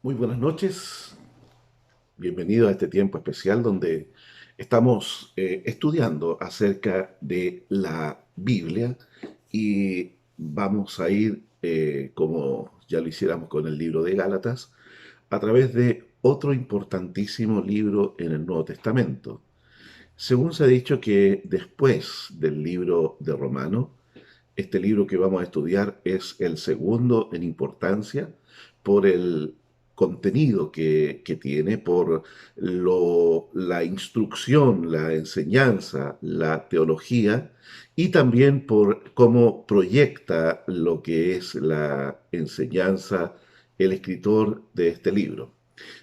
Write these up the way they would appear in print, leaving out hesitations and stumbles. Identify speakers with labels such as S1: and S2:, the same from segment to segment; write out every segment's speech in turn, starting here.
S1: Muy buenas noches, bienvenido a este tiempo especial donde estamos estudiando acerca de la Biblia y vamos a ir, como ya lo hiciéramos con el libro de Gálatas, a través de otro importantísimo libro en el Nuevo Testamento. Según se ha dicho que después del libro de Romano, este libro que vamos a estudiar es el segundo en importancia por el contenido que tiene, por la instrucción, la enseñanza, la teología y también por cómo proyecta lo que es la enseñanza el escritor de este libro.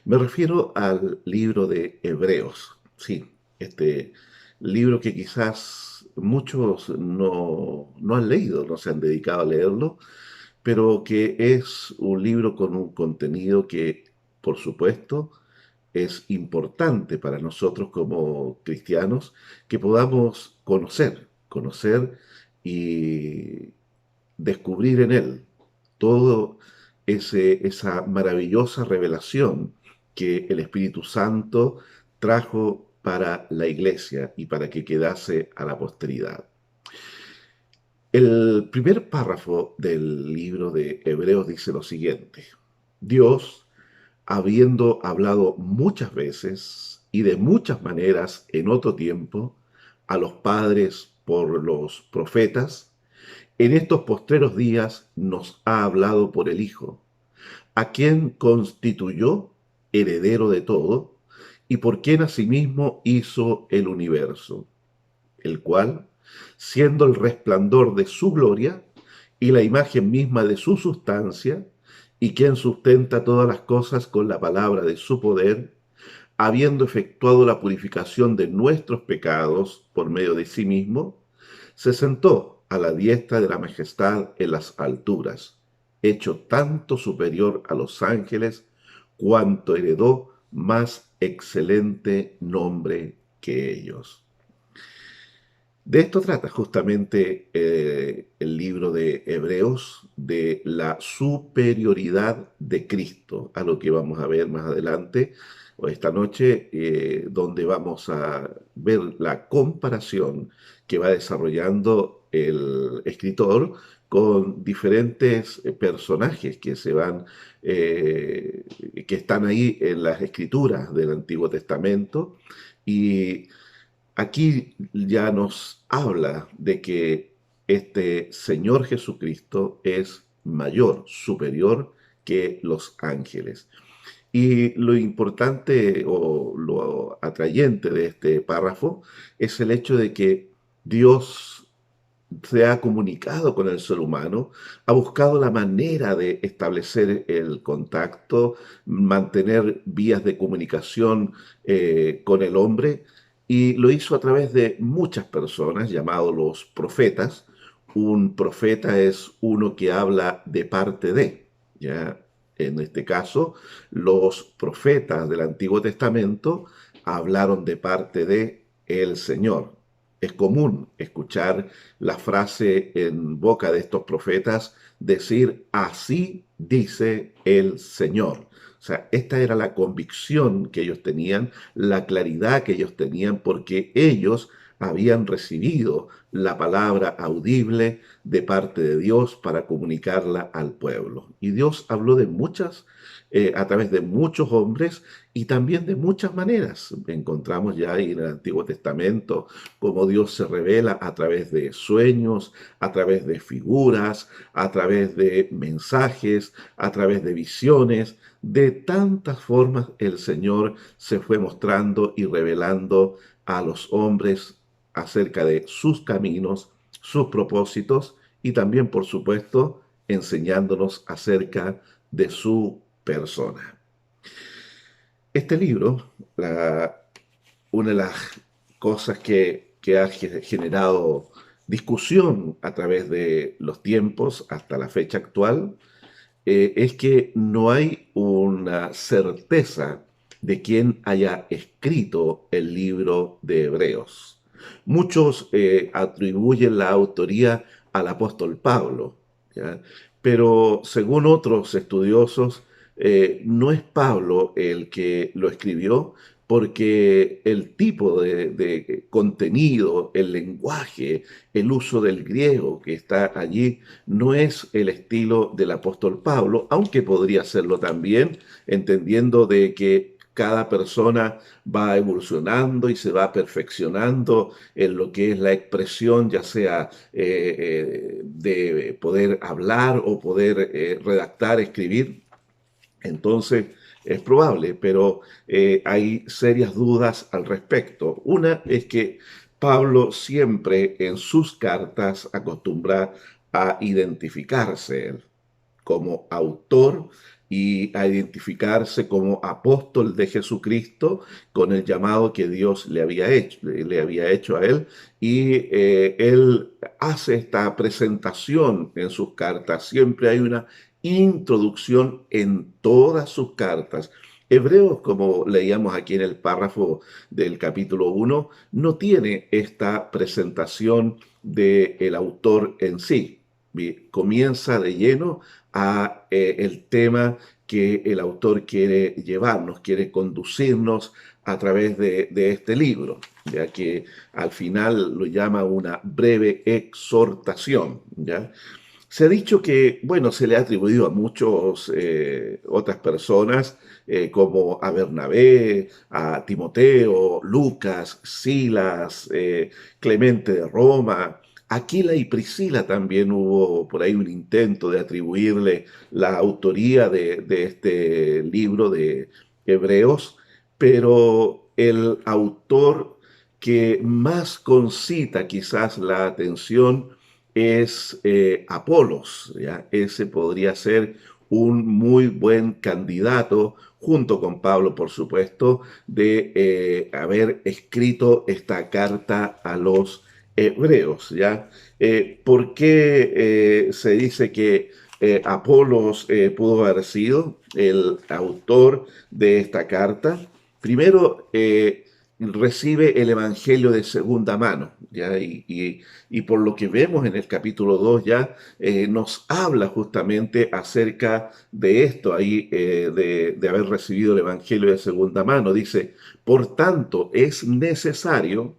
S1: Me refiero al libro de Hebreos, sí, este libro que quizás muchos no han leído, no se han dedicado a leerlo, pero que es un libro con un contenido que, por supuesto, es importante para nosotros como cristianos que podamos conocer y descubrir en él todo esa maravillosa revelación que el Espíritu Santo trajo para la iglesia y para que quedase a la posteridad. El primer párrafo del libro de Hebreos dice lo siguiente: Dios, habiendo hablado muchas veces y de muchas maneras en otro tiempo a los padres por los profetas, en estos postreros días nos ha hablado por el Hijo, a quien constituyó heredero de todo y por quien asimismo hizo el universo, el cual, siendo el resplandor de su gloria y la imagen misma de su sustancia, y quien sustenta todas las cosas con la palabra de su poder, habiendo efectuado la purificación de nuestros pecados por medio de sí mismo, se sentó a la diestra de la majestad en las alturas, hecho tanto superior a los ángeles, cuanto heredó más excelente nombre que ellos. De esto trata justamente el libro de Hebreos, de la superioridad de Cristo, a lo que vamos a ver más adelante o esta noche, donde vamos a ver la comparación que va desarrollando el escritor con diferentes personajes que se van, eh, que están ahí en las escrituras del Antiguo Testamento. Y aquí ya nos habla de que este Señor Jesucristo es mayor, superior que los ángeles. Y lo importante o lo atrayente de este párrafo es el hecho de que Dios se ha comunicado con el ser humano, ha buscado la manera de establecer el contacto, mantener vías de comunicación con el hombre, y lo hizo a través de muchas personas, llamados los profetas. Un profeta es uno que habla de parte de, ¿ya? En este caso, los profetas del Antiguo Testamento hablaron de parte de el Señor. Es común escuchar la frase en boca de estos profetas decir: así dice el Señor. O sea, esta era la convicción que ellos tenían, la claridad que ellos tenían, porque ellos habían recibido la palabra audible de parte de Dios para comunicarla al pueblo. Y Dios habló de muchas, a través de muchos hombres y también de muchas maneras. Encontramos ya ahí en el Antiguo Testamento cómo Dios se revela a través de sueños, a través de figuras, a través de mensajes, a través de visiones. De tantas formas el Señor se fue mostrando y revelando a los hombres acerca de sus caminos, sus propósitos y también, por supuesto, enseñándonos acerca de su persona. Este libro, una de las cosas que ha generado discusión a través de los tiempos hasta la fecha actual, es que no hay una certeza de quién haya escrito el libro de Hebreos. Muchos atribuyen la autoría al apóstol Pablo, ¿ya? Pero según otros estudiosos, no es Pablo el que lo escribió, porque el tipo de contenido, el lenguaje, el uso del griego que está allí, no es el estilo del apóstol Pablo, aunque podría serlo también, entendiendo de que cada persona va evolucionando y se va perfeccionando en lo que es la expresión, ya sea de poder hablar o poder redactar, escribir. Entonces, es probable, pero hay serias dudas al respecto. Una es que Pablo siempre en sus cartas acostumbra a identificarse él como autor y a identificarse como apóstol de Jesucristo con el llamado que Dios le había hecho a él. Y él hace esta presentación en sus cartas. Siempre hay una introducción en todas sus cartas. Hebreos, como leíamos aquí en el párrafo del capítulo 1, no tiene esta presentación del autor en sí. Comienza de lleno a el tema que el autor quiere llevarnos, quiere conducirnos a través de este libro, ya que al final lo llama una breve exhortación, ¿ya? Se ha dicho que, bueno, se le ha atribuido a muchos otras personas, como a Bernabé, a Timoteo, Lucas, Silas, Clemente de Roma, Aquila y Priscila también hubo por ahí un intento de atribuirle la autoría de este libro de Hebreos, pero el autor que más concita quizás la atención es Apolos, ¿ya? Ese podría ser un muy buen candidato, junto con Pablo, por supuesto, de haber escrito esta carta a los hebreos, ¿ya? ¿Por qué se dice que Apolos pudo haber sido el autor de esta carta? Primero, recibe el Evangelio de segunda mano, ¿ya? Y por lo que vemos en el capítulo 2 ya nos habla justamente acerca de esto ahí, de haber recibido el Evangelio de segunda mano. Dice, por tanto, es necesario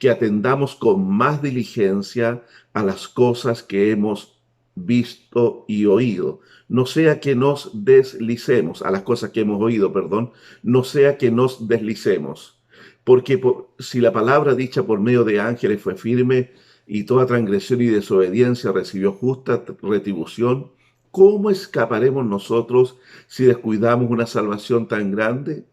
S1: que atendamos con más diligencia a las cosas que hemos visto y oído. No sea que nos deslicemos, a las cosas que hemos oído, perdón, no sea que nos deslicemos. Porque si la palabra dicha por medio de ángeles fue firme y toda transgresión y desobediencia recibió justa retribución, ¿cómo escaparemos nosotros si descuidamos una salvación tan grande?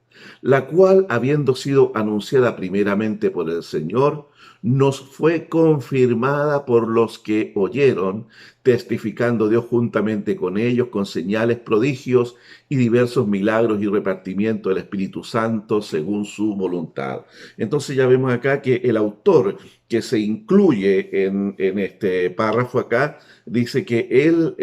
S1: La cual, habiendo sido anunciada primeramente por el Señor, nos fue confirmada por los que oyeron, testificando Dios juntamente con ellos, con señales, prodigios y diversos milagros y repartimiento del Espíritu Santo según su voluntad. Entonces ya vemos acá que el autor que se incluye en este párrafo acá, dice que él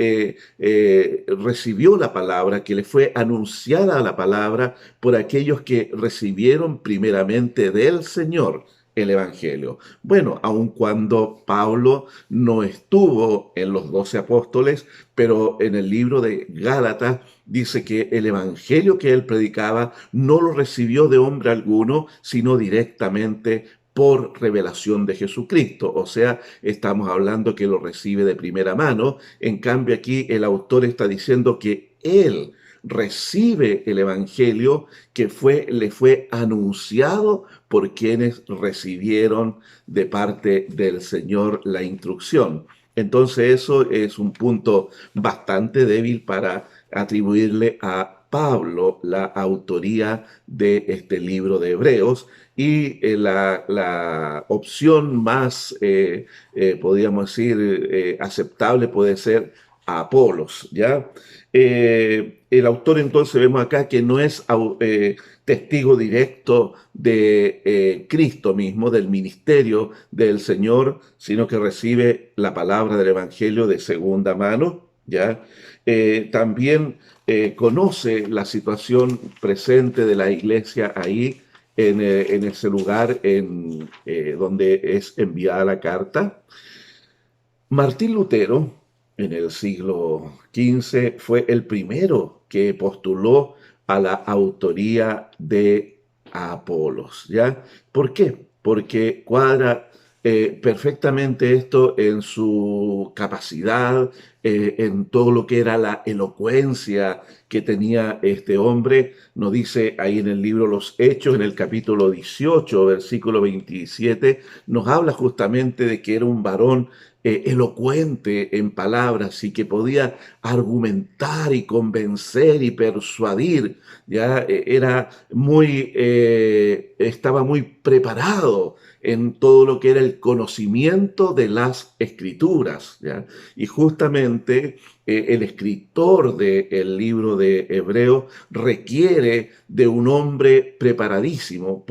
S1: recibió la palabra, que le fue anunciada la palabra por aquellos que recibieron primeramente del Señor el Evangelio. Bueno, aun cuando Pablo no estuvo en los 12 apóstoles, pero en el libro de Gálatas dice que el Evangelio que él predicaba no lo recibió de hombre alguno, sino directamente por revelación de Jesucristo. O sea, estamos hablando que lo recibe de primera mano. En cambio, aquí el autor está diciendo que él recibe el Evangelio que le fue anunciado por quienes recibieron de parte del Señor la instrucción. Entonces eso es un punto bastante débil para atribuirle a Pablo la autoría de este libro de Hebreos, y la opción más, podríamos decir, aceptable puede ser a Apolos, ¿ya? El autor entonces vemos acá que no es testigo directo de Cristo mismo, del ministerio del Señor, sino que recibe la palabra del Evangelio de segunda mano, ¿ya? También conoce la situación presente de la iglesia ahí, en ese lugar donde es enviada la carta. Martín Lutero en el siglo XV, fue el primero que postuló a la autoría de Apolos, ¿ya? ¿Por qué? Porque cuadra perfectamente esto en su capacidad, en todo lo que era la elocuencia que tenía este hombre. Nos dice ahí en el libro Los Hechos, en el capítulo 18, versículo 27, nos habla justamente de que era un varón elocuente en palabras y que podía argumentar y convencer y persuadir. Ya era estaba muy preparado en todo lo que era el conocimiento de las escrituras, ¿ya? Y justamente el escritor del libro de Hebreo requiere de un hombre preparadísimo,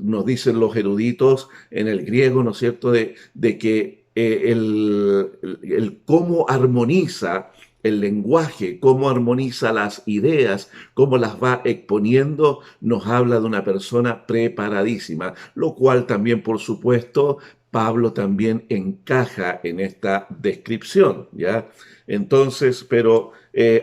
S1: nos dicen los eruditos en el griego, ¿no es cierto?, de que el cómo armoniza el lenguaje, cómo armoniza las ideas, cómo las va exponiendo, nos habla de una persona preparadísima, lo cual también, por supuesto, Pablo también encaja en esta descripción, ¿ya? Entonces, pero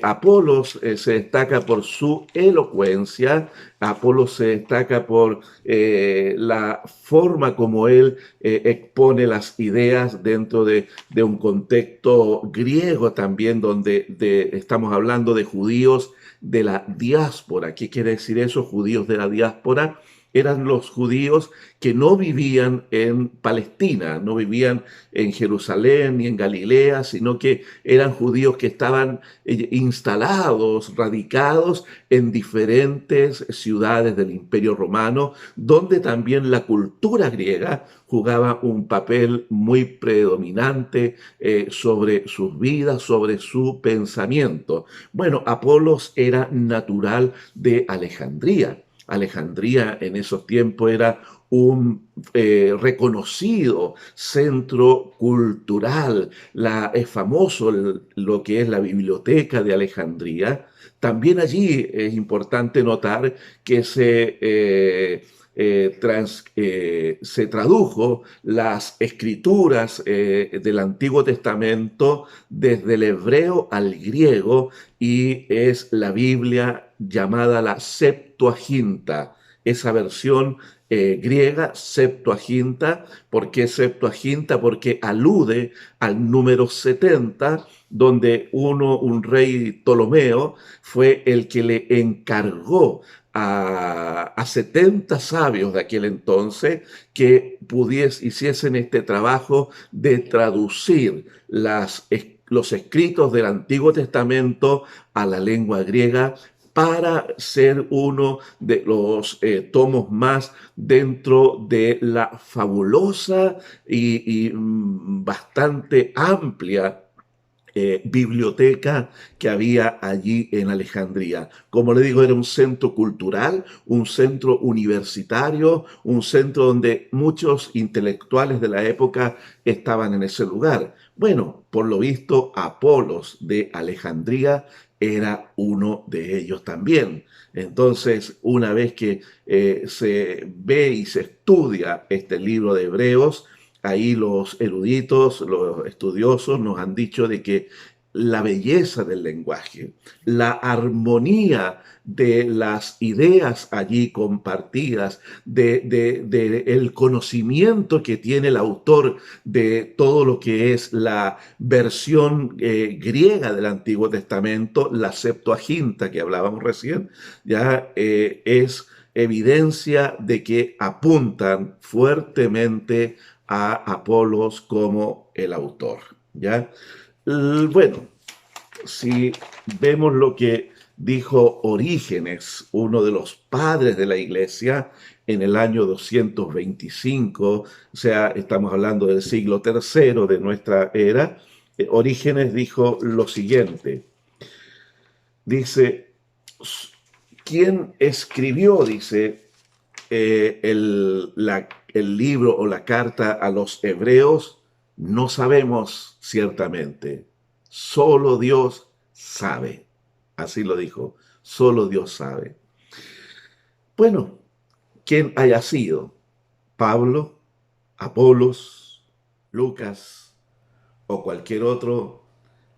S1: Apolos se destaca por su elocuencia, Apolos se destaca por la forma como él expone las ideas dentro de un contexto griego también, donde estamos hablando de judíos de la diáspora. ¿Qué quiere decir eso? Judíos de la diáspora eran los judíos que no vivían en Palestina, no vivían en Jerusalén ni en Galilea, sino que eran judíos que estaban instalados, radicados en diferentes ciudades del Imperio Romano, donde también la cultura griega jugaba un papel muy predominante sobre sus vidas, sobre su pensamiento. Bueno, Apolos era natural de Alejandría. Alejandría en esos tiempos era un reconocido centro cultural. Es famoso lo que es la biblioteca de Alejandría. También allí es importante notar que se tradujo las escrituras del Antiguo Testamento desde el hebreo al griego y es la Biblia llamada la Septuaginta, esa versión griega, Septuaginta. ¿Por qué Septuaginta? Porque alude al número 70, donde un rey Ptolomeo, fue el que le encargó a 70 sabios de aquel entonces que hiciesen este trabajo de traducir los escritos del Antiguo Testamento a la lengua griega para ser uno de los tomos más dentro de la fabulosa y bastante amplia biblioteca que había allí en Alejandría. Como le digo, era un centro cultural, un centro universitario, un centro donde muchos intelectuales de la época estaban en ese lugar. Bueno, por lo visto, Apolos de Alejandría era uno de ellos también. Entonces, una vez que se ve y se estudia este libro de Hebreos, ahí los eruditos, los estudiosos nos han dicho de que la belleza del lenguaje, la armonía de las ideas allí compartidas, de el conocimiento que tiene el autor de todo lo que es la versión griega del Antiguo Testamento, la Septuaginta que hablábamos recién, ya es evidencia de que apuntan fuertemente a Apolos como el autor, ¿ya? Bueno, si vemos lo que dijo Orígenes, uno de los padres de la iglesia, en el año 225, o sea, estamos hablando del siglo III de nuestra era, Orígenes dijo lo siguiente, dice, ¿quién escribió, dice, el libro o la carta a los hebreos? No sabemos ciertamente. Solo Dios sabe. Así lo dijo. Solo Dios sabe. Bueno, ¿quién haya sido? Pablo, Apolos, Lucas, o cualquier otro,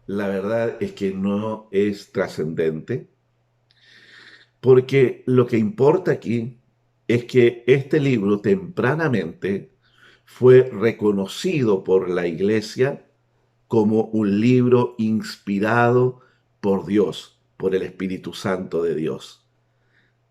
S1: la verdad es que no es trascendente, porque lo que importa aquí es que este libro tempranamente fue reconocido por la Iglesia como un libro inspirado por Dios, por el Espíritu Santo de Dios.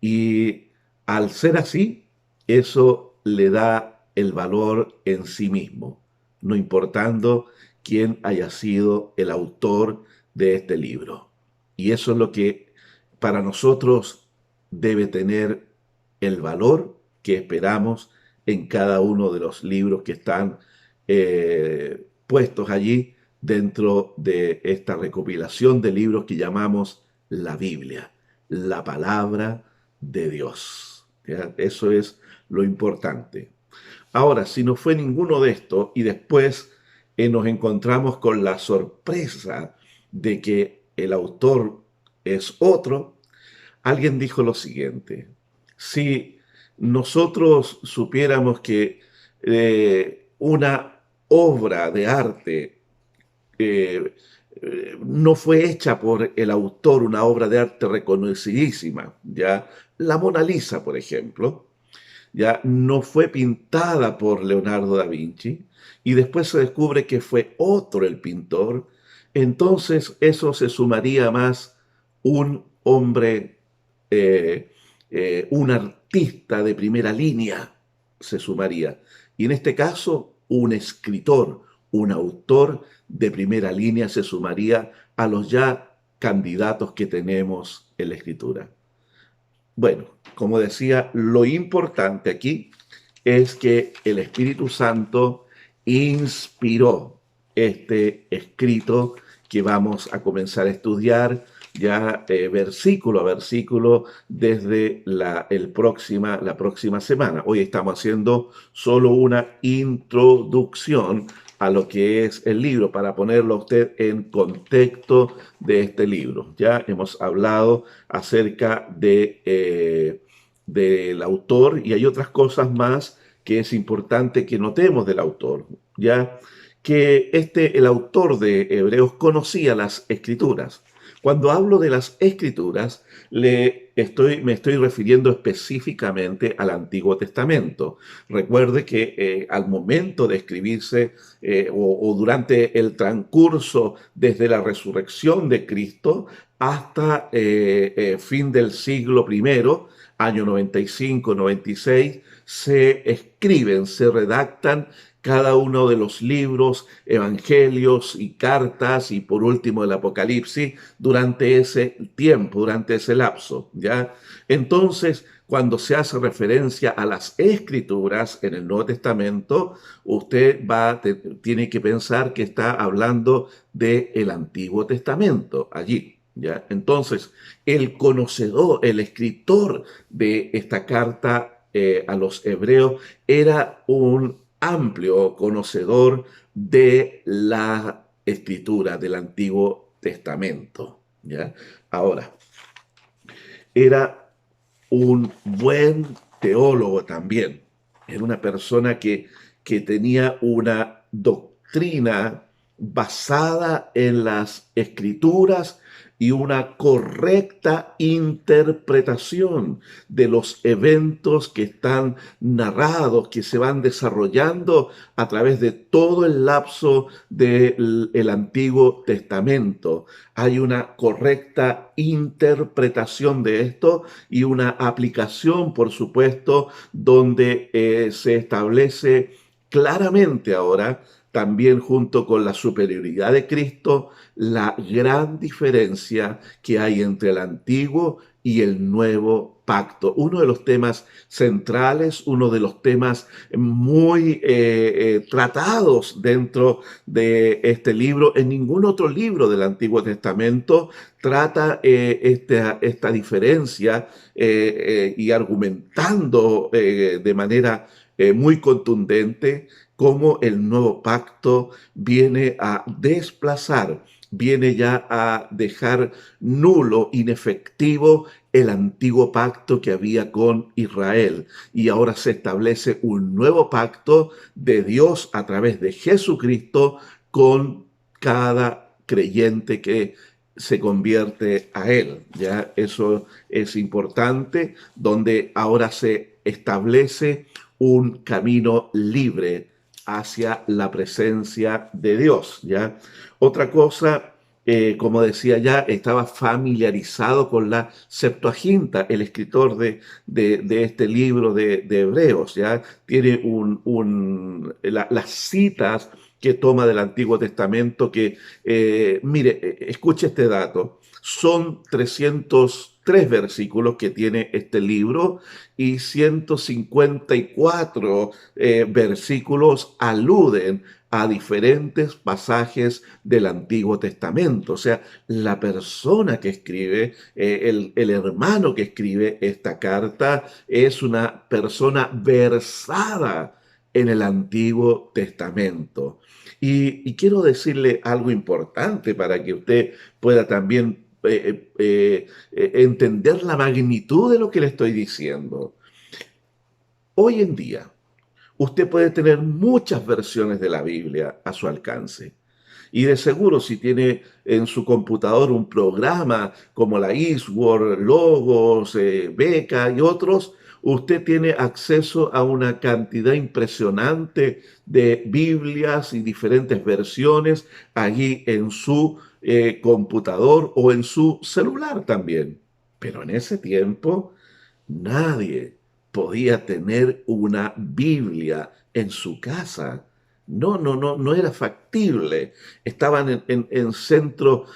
S1: Y al ser así, eso le da el valor en sí mismo, no importando quién haya sido el autor de este libro. Y eso es lo que para nosotros debe tener el valor que esperamos en cada uno de los libros que están puestos allí dentro de esta recopilación de libros que llamamos la Biblia, la palabra de Dios. ¿Ya? Eso es lo importante. Ahora, si no fue ninguno de estos y después nos encontramos con la sorpresa de que el autor es otro, alguien dijo lo siguiente: si nosotros supiéramos que una obra de arte eh, no fue hecha por el autor, una obra de arte reconocidísima, ¿ya? La Mona Lisa, por ejemplo, ya no fue pintada por Leonardo da Vinci y después se descubre que fue otro el pintor, entonces eso se sumaría más un hombre, un artista de primera línea se sumaría. Y en este caso, un escritor, un autor de primera línea se sumaría a los ya candidatos que tenemos en la escritura. Bueno, como decía, lo importante aquí es que el Espíritu Santo inspiró este escrito que vamos a comenzar a estudiar ya versículo a versículo desde la próxima semana. Hoy estamos haciendo solo una introducción a lo que es el libro, para ponerlo a usted en contexto de este libro. Ya hemos hablado acerca del autor y hay otras cosas más que es importante que notemos del autor, ya que el autor de Hebreos conocía las escrituras. Cuando hablo de las escrituras, me estoy refiriendo específicamente al Antiguo Testamento. Recuerde que al momento de escribirse o durante el transcurso desde la resurrección de Cristo hasta fin del siglo primero, año 95, 96, se escriben, se redactan cada uno de los libros, evangelios y cartas y por último el Apocalipsis durante ese tiempo, durante ese lapso, ¿ya? Entonces, cuando se hace referencia a las escrituras en el Nuevo Testamento, usted tiene que pensar que está hablando del Antiguo Testamento allí, ¿ya? Entonces, el conocedor, el escritor de esta carta a los hebreos era un amplio conocedor de la escritura del Antiguo Testamento, ¿ya? Ahora, era un buen teólogo también. Era una persona que tenía una doctrina basada en las escrituras y una correcta interpretación de los eventos que están narrados, que se van desarrollando a través de todo el lapso del Antiguo Testamento. Hay una correcta interpretación de esto y una aplicación, por supuesto, donde se establece claramente ahora, también junto con la superioridad de Cristo, la gran diferencia que hay entre el antiguo y el nuevo pacto. Uno de los temas centrales, uno de los temas muy tratados dentro de este libro. En ningún otro libro del Antiguo Testamento trata esta diferencia y argumentando de manera muy contundente cómo el nuevo pacto viene a desplazar, viene ya a dejar nulo, inefectivo el antiguo pacto que había con Israel. Y ahora se establece un nuevo pacto de Dios a través de Jesucristo con cada creyente que se convierte a Él. Ya eso es importante, donde ahora se establece un camino libre hacia la presencia de Dios. ¿Ya? Otra cosa, como decía ya, estaba familiarizado con la Septuaginta, el escritor de este libro de Hebreos. ¿Ya? Tiene las citas que toma del Antiguo Testamento, que, mire, escuche este dato, son 303 versículos que tiene este libro y 154 versículos aluden a diferentes pasajes del Antiguo Testamento. O sea, la persona que escribe, el hermano que escribe esta carta, es una persona versada en el Antiguo Testamento. Y quiero decirle algo importante para que usted pueda también entender la magnitud de lo que le estoy diciendo. Hoy en día, usted puede tener muchas versiones de la Biblia a su alcance. Y de seguro, si tiene en su computador un programa como la Eastword, Logos, Beca y otros, usted tiene acceso a una cantidad impresionante de Biblias y diferentes versiones allí en su computador o en su celular también. Pero en ese tiempo nadie podía tener una Biblia en su casa. No era factible. Estaban en centros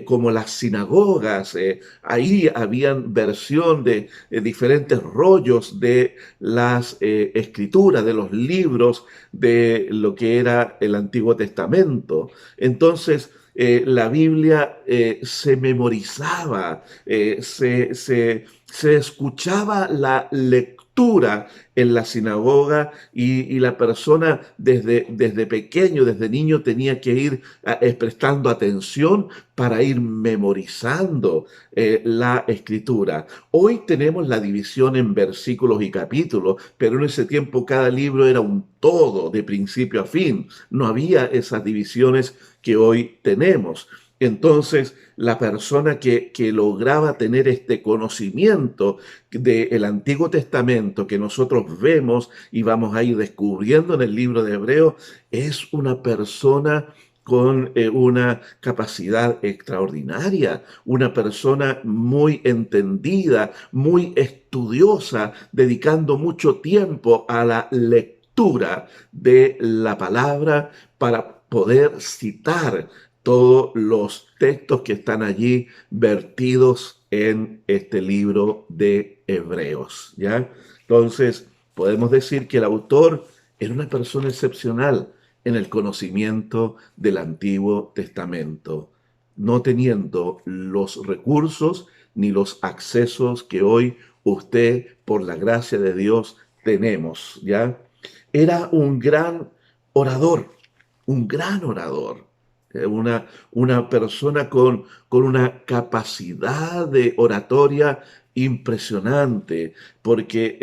S1: como las sinagogas. Ahí habían versión de diferentes rollos de las escrituras, de los libros de lo que era el Antiguo Testamento. Entonces, la Biblia se memorizaba, se escuchaba la lectura en la sinagoga y la persona desde pequeño, desde niño, tenía que ir prestando atención para ir memorizando la escritura. Hoy tenemos la división en versículos y capítulos, pero en ese tiempo cada libro era un todo, de principio a fin. No había esas divisiones que hoy tenemos. Entonces, la persona que lograba tener este conocimiento del Antiguo Testamento que nosotros vemos y vamos a ir descubriendo en el libro de Hebreos, es una persona con una capacidad extraordinaria, una persona muy entendida, muy estudiosa, dedicando mucho tiempo a la lectura de la palabra para poder citar todos los textos que están allí vertidos en este libro de Hebreos, ¿ya? Entonces, podemos decir que el autor era una persona excepcional en el conocimiento del Antiguo Testamento, no teniendo los recursos ni los accesos que hoy usted, por la gracia de Dios, tenemos, ¿ya? Era un gran orador, una persona con una capacidad de oratoria impresionante, porque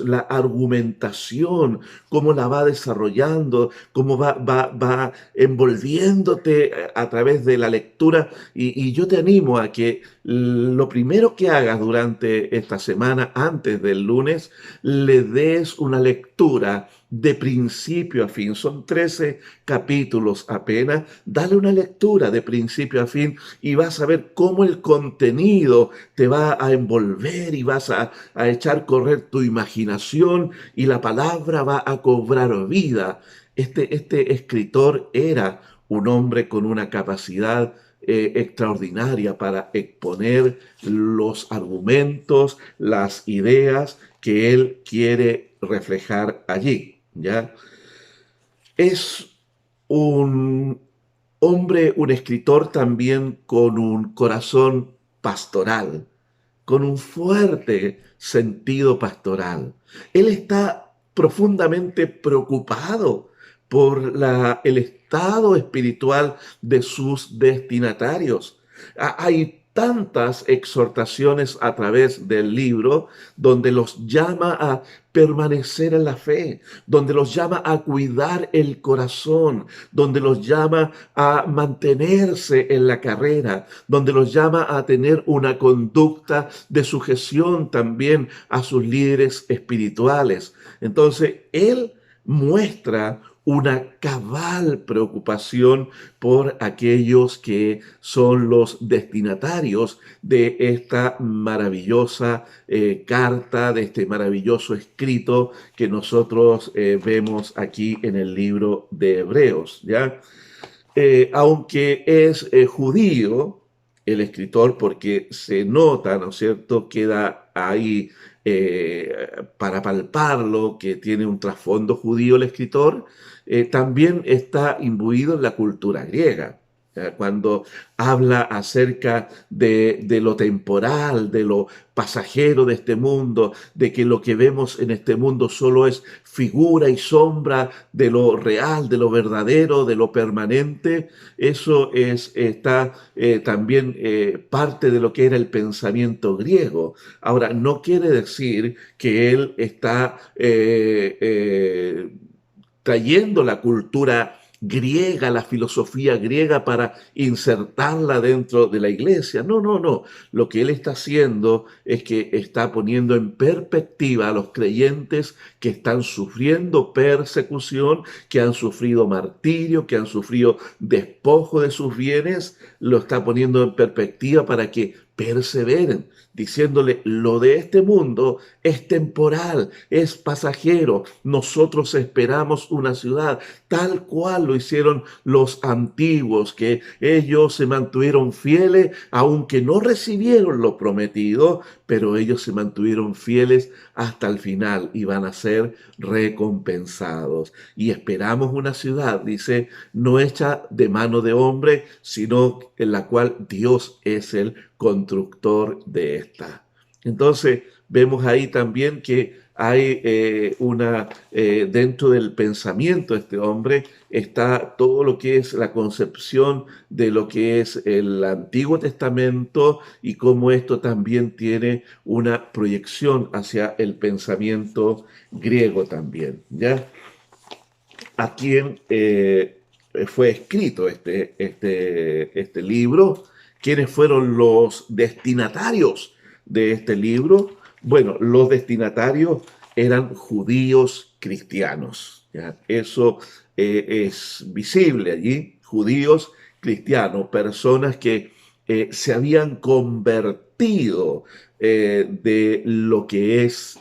S1: la argumentación, cómo la va desarrollando, cómo va envolviéndote a través de la lectura. Y yo te animo a que lo primero que hagas durante esta semana, antes del lunes, le des una lectura de principio a fin. Son 13 capítulos apenas. Dale una lectura de principio a fin y vas a ver cómo el contenido te va a envolver y vas a echar a correr tu imaginación y la palabra va a cobrar vida. Este escritor era un hombre con una capacidad extraordinaria para exponer los argumentos, las ideas que él quiere reflejar allí, ¿ya? Es un hombre, un escritor también con un corazón pastoral, con un fuerte sentido pastoral. Él está profundamente preocupado por el estado espiritual de sus destinatarios. Hay tantas exhortaciones a través del libro donde los llama a permanecer en la fe, donde los llama a cuidar el corazón, donde los llama a mantenerse en la carrera, donde los llama a tener una conducta de sujeción también a sus líderes espirituales. Entonces, él muestra una cabal preocupación por aquellos que son los destinatarios de esta maravillosa carta, de este maravilloso escrito que nosotros vemos aquí en el libro de Hebreos, ¿ya? Aunque es judío el escritor, porque se nota, ¿no es cierto?, queda ahí para palparlo, que tiene un trasfondo judío el escritor, también está imbuido en la cultura griega. Cuando habla acerca de lo temporal, de lo pasajero de este mundo, de que lo que vemos en este mundo solo es figura y sombra de lo real, de lo verdadero, de lo permanente, eso está también parte de lo que era el pensamiento griego. Ahora, no quiere decir que él está trayendo la cultura griega, la filosofía griega para insertarla dentro de la iglesia. No, no, no. Lo que él está haciendo es que está poniendo en perspectiva a los creyentes que están sufriendo persecución, que han sufrido martirio, que han sufrido despojo de sus bienes, lo está poniendo en perspectiva para que perseveren, diciéndole, lo de este mundo es temporal, es pasajero. Nosotros esperamos una ciudad tal cual lo hicieron los antiguos, que ellos se mantuvieron fieles, aunque no recibieron lo prometido, pero ellos se mantuvieron fieles hasta el final y van a ser recompensados. Y esperamos una ciudad, dice, no hecha de mano de hombre, sino en la cual Dios es el constructor de esta. Entonces, vemos ahí también que hay dentro del pensamiento de este hombre está todo lo que es la concepción de lo que es el Antiguo Testamento y cómo esto también tiene una proyección hacia el pensamiento griego también, ¿ya? A quien fue escrito este libro, quiénes fueron los destinatarios de este libro. Bueno, los destinatarios eran judíos cristianos, ¿ya? Eso es visible allí, judíos cristianos, personas que se habían convertido de lo que es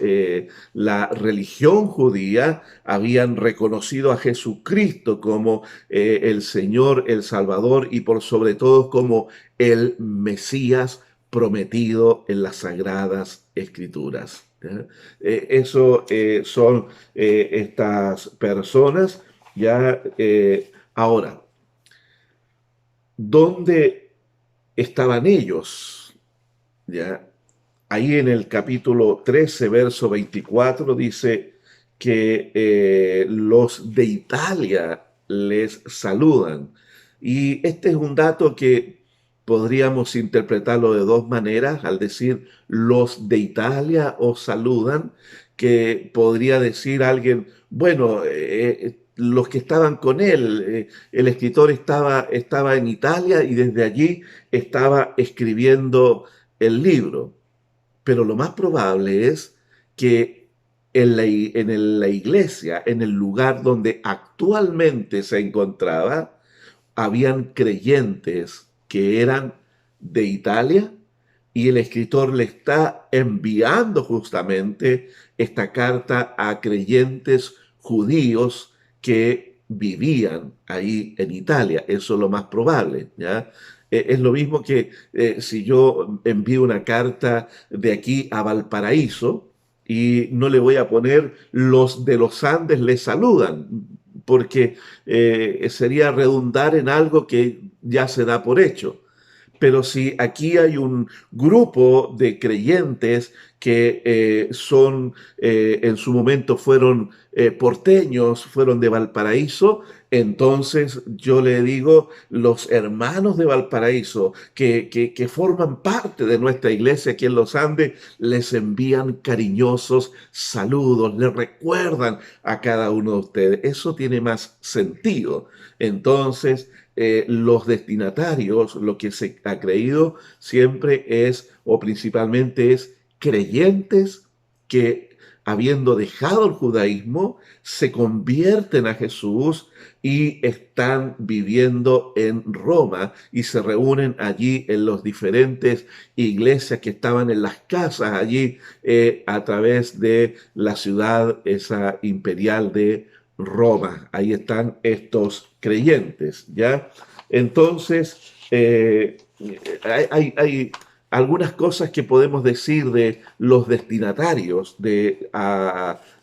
S1: la religión judía, habían reconocido a Jesucristo como el Señor, el Salvador y por sobre todo como el Mesías prometido en las Sagradas Escrituras. Eso son estas personas. Ya ahora, ¿dónde estaban ellos? ¿Ya? Ahí en el capítulo 13, verso 24, dice que los de Italia les saludan. Y este es un dato que podríamos interpretarlo de dos maneras, al decir los de Italia os saludan, que podría decir alguien, bueno, los que estaban con él, el escritor estaba en Italia y desde allí estaba escribiendo el libro. Pero lo más probable es que la iglesia, en el lugar donde actualmente se encontraba, habían creyentes que eran de Italia y el escritor le está enviando justamente esta carta a creyentes judíos que vivían ahí en Italia. Eso es lo más probable, ¿ya? Es lo mismo que si yo envío una carta de aquí a Valparaíso y no le voy a poner los de los Andes les saludan, porque sería redundar en algo que ya se da por hecho. Pero si aquí hay un grupo de creyentes que son, en su momento fueron porteños, fueron de Valparaíso. Entonces yo le digo, los hermanos de Valparaíso que forman parte de nuestra iglesia aquí en los Andes, les envían cariñosos saludos, les recuerdan a cada uno de ustedes. Eso tiene más sentido. Entonces, los destinatarios, lo que se ha creído siempre es, o principalmente es, creyentes que, habiendo dejado el judaísmo, se convierten a Jesús y están viviendo en Roma y se reúnen allí en las diferentes iglesias que estaban en las casas allí, a través de la ciudad esa imperial de Roma. Ahí están estos creyentes, ¿ya? Entonces, hay algunas cosas que podemos decir de los destinatarios de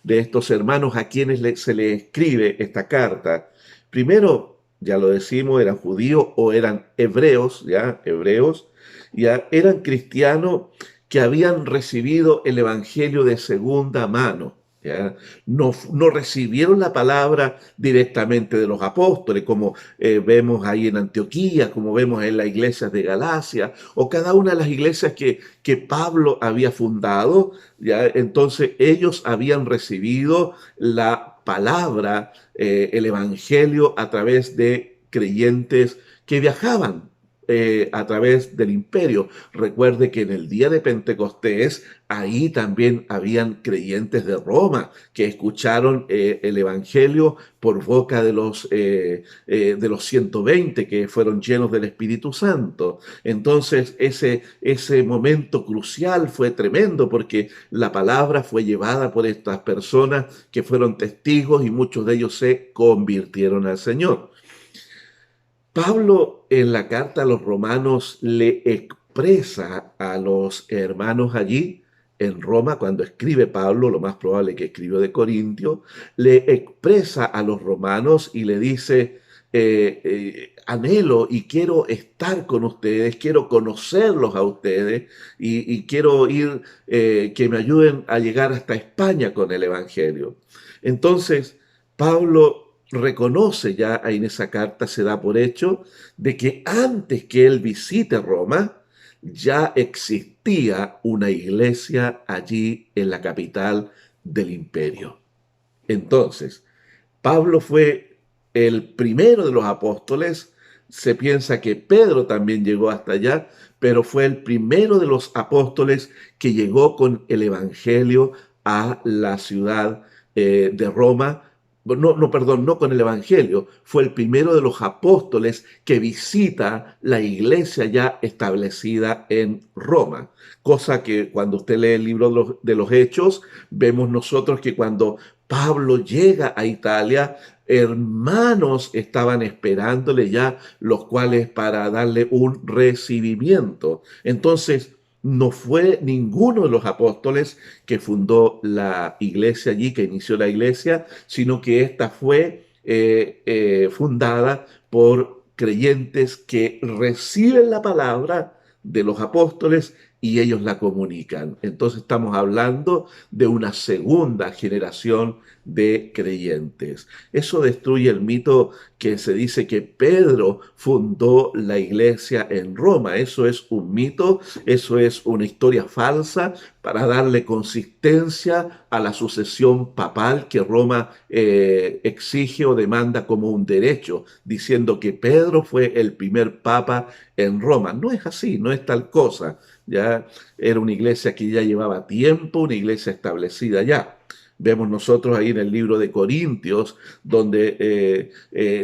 S1: estos hermanos a quienes se les escribe esta carta. Primero, ya lo decimos, eran judíos o eran hebreos, ¿ya? Hebreos, ¿ya? Eran cristianos que habían recibido el evangelio de segunda mano. ¿Ya? No recibieron la palabra directamente de los apóstoles, como vemos ahí en Antioquía, como vemos en las iglesias de Galacia, o cada una de las iglesias que Pablo había fundado. ¿Ya? Entonces ellos habían recibido la palabra, el evangelio, a través de creyentes que viajaban a través del imperio. Recuerde que en el día de Pentecostés, ahí también habían creyentes de Roma que escucharon el Evangelio por boca de los 120 que fueron llenos del Espíritu Santo. Entonces, ese momento crucial fue tremendo porque la palabra fue llevada por estas personas que fueron testigos y muchos de ellos se convirtieron al Señor. Pablo en la carta a los romanos le expresa a los hermanos allí en Roma, cuando escribe Pablo, lo más probable que escribió de Corintio, le expresa a los romanos y le dice, anhelo y quiero estar con ustedes, quiero conocerlos a ustedes y quiero ir, que me ayuden a llegar hasta España con el Evangelio. Entonces, Pablo reconoce ya en esa carta, se da por hecho, de que antes que él visite Roma, ya existía una iglesia allí en la capital del imperio. Entonces, Pablo fue el primero de los apóstoles. Se piensa que Pedro también llegó hasta allá, pero fue el primero de los apóstoles que llegó con el Evangelio a la ciudad de Roma. Perdón, no con el Evangelio. Fue el primero de los apóstoles que visita la iglesia ya establecida en Roma. Cosa que cuando usted lee el libro de los Hechos, vemos nosotros que cuando Pablo llega a Italia, hermanos estaban esperándole ya, los cuales para darle un recibimiento. Entonces, no fue ninguno de los apóstoles que fundó la iglesia allí, que inició la iglesia, sino que esta fue fundada por creyentes que reciben la palabra de los apóstoles y ellos la comunican. Entonces estamos hablando de una segunda generación de creyentes. Eso destruye el mito que se dice que Pedro fundó la iglesia en Roma. Eso es un mito, eso es una historia falsa para darle consistencia a la sucesión papal que Roma exige o demanda como un derecho, diciendo que Pedro fue el primer papa en Roma. No es así, no es tal cosa. Ya era una iglesia que ya llevaba tiempo, una iglesia establecida ya. Vemos nosotros ahí en el libro de Corintios, donde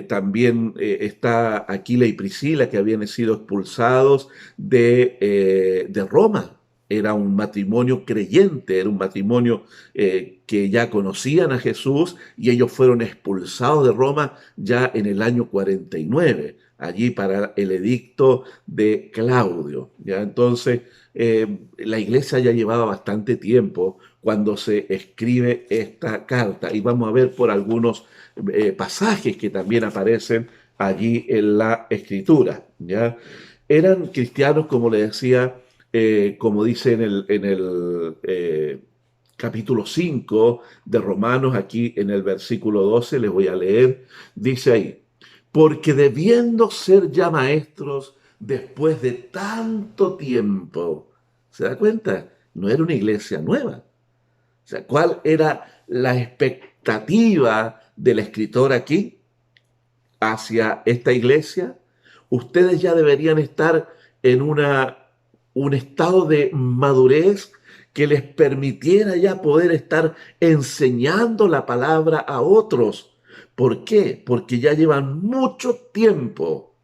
S1: también está Aquila y Priscila, que habían sido expulsados de Roma. Era un matrimonio creyente, era un matrimonio que ya conocían a Jesús y ellos fueron expulsados de Roma ya en el año 49, allí para el edicto de Claudio. ¿Ya? Entonces, la iglesia ya llevaba bastante tiempo cuando se escribe esta carta y vamos a ver por algunos pasajes que también aparecen allí en la escritura. ¿Ya? Eran cristianos, como le decía, como dice en el capítulo 5 de Romanos, aquí en el versículo 12, les voy a leer, dice ahí, porque debiendo ser ya maestros después de tanto tiempo, ¿se da cuenta? No era una iglesia nueva. O sea, ¿cuál era la expectativa del escritor aquí hacia esta iglesia? Ustedes ya deberían estar en un estado de madurez que les permitiera ya poder estar enseñando la palabra a otros. ¿Por qué? Porque ya llevan mucho tiempo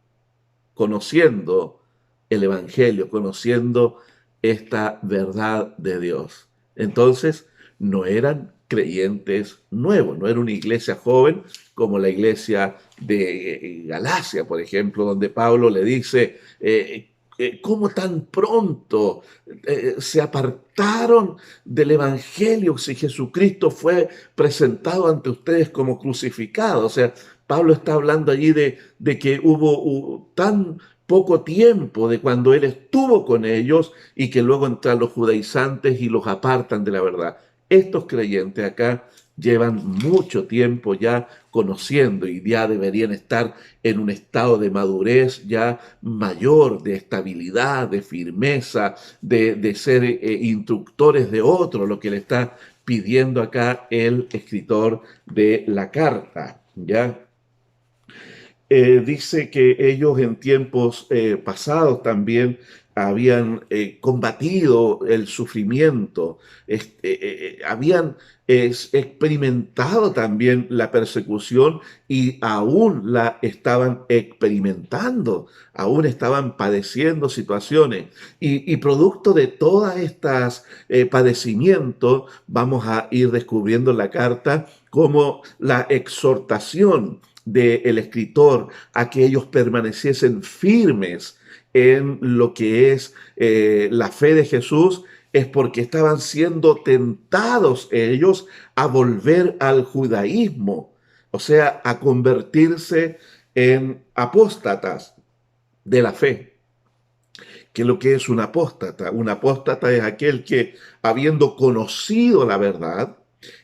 S1: conociendo el Evangelio, conociendo esta verdad de Dios. Entonces, no eran creyentes nuevos, no era una iglesia joven como la iglesia de Galacia, por ejemplo, donde Pablo le dice, ¿cómo tan pronto se apartaron del Evangelio si Jesucristo fue presentado ante ustedes como crucificado? O sea, Pablo está hablando allí de que hubo tan poco tiempo de cuando él estuvo con ellos y que luego entran los judaizantes y los apartan de la verdad. Estos creyentes acá llevan mucho tiempo ya conociendo y ya deberían estar en un estado de madurez ya mayor, de estabilidad, de firmeza, de ser instructores de otros, lo que le está pidiendo acá el escritor de la carta, ¿ya? Dice que ellos en tiempos pasados también habían combatido el sufrimiento, habían experimentado también la persecución y aún la estaban experimentando, aún estaban padeciendo situaciones. Y producto de todas estas padecimientos, vamos a ir descubriendo en la carta como la exhortación del escritor a que ellos permaneciesen firmes en lo que es la fe de Jesús, es porque estaban siendo tentados ellos a volver al judaísmo, o sea, a convertirse en apóstatas de la fe. ¿Qué es lo que es un apóstata? Un apóstata es aquel que, habiendo conocido la verdad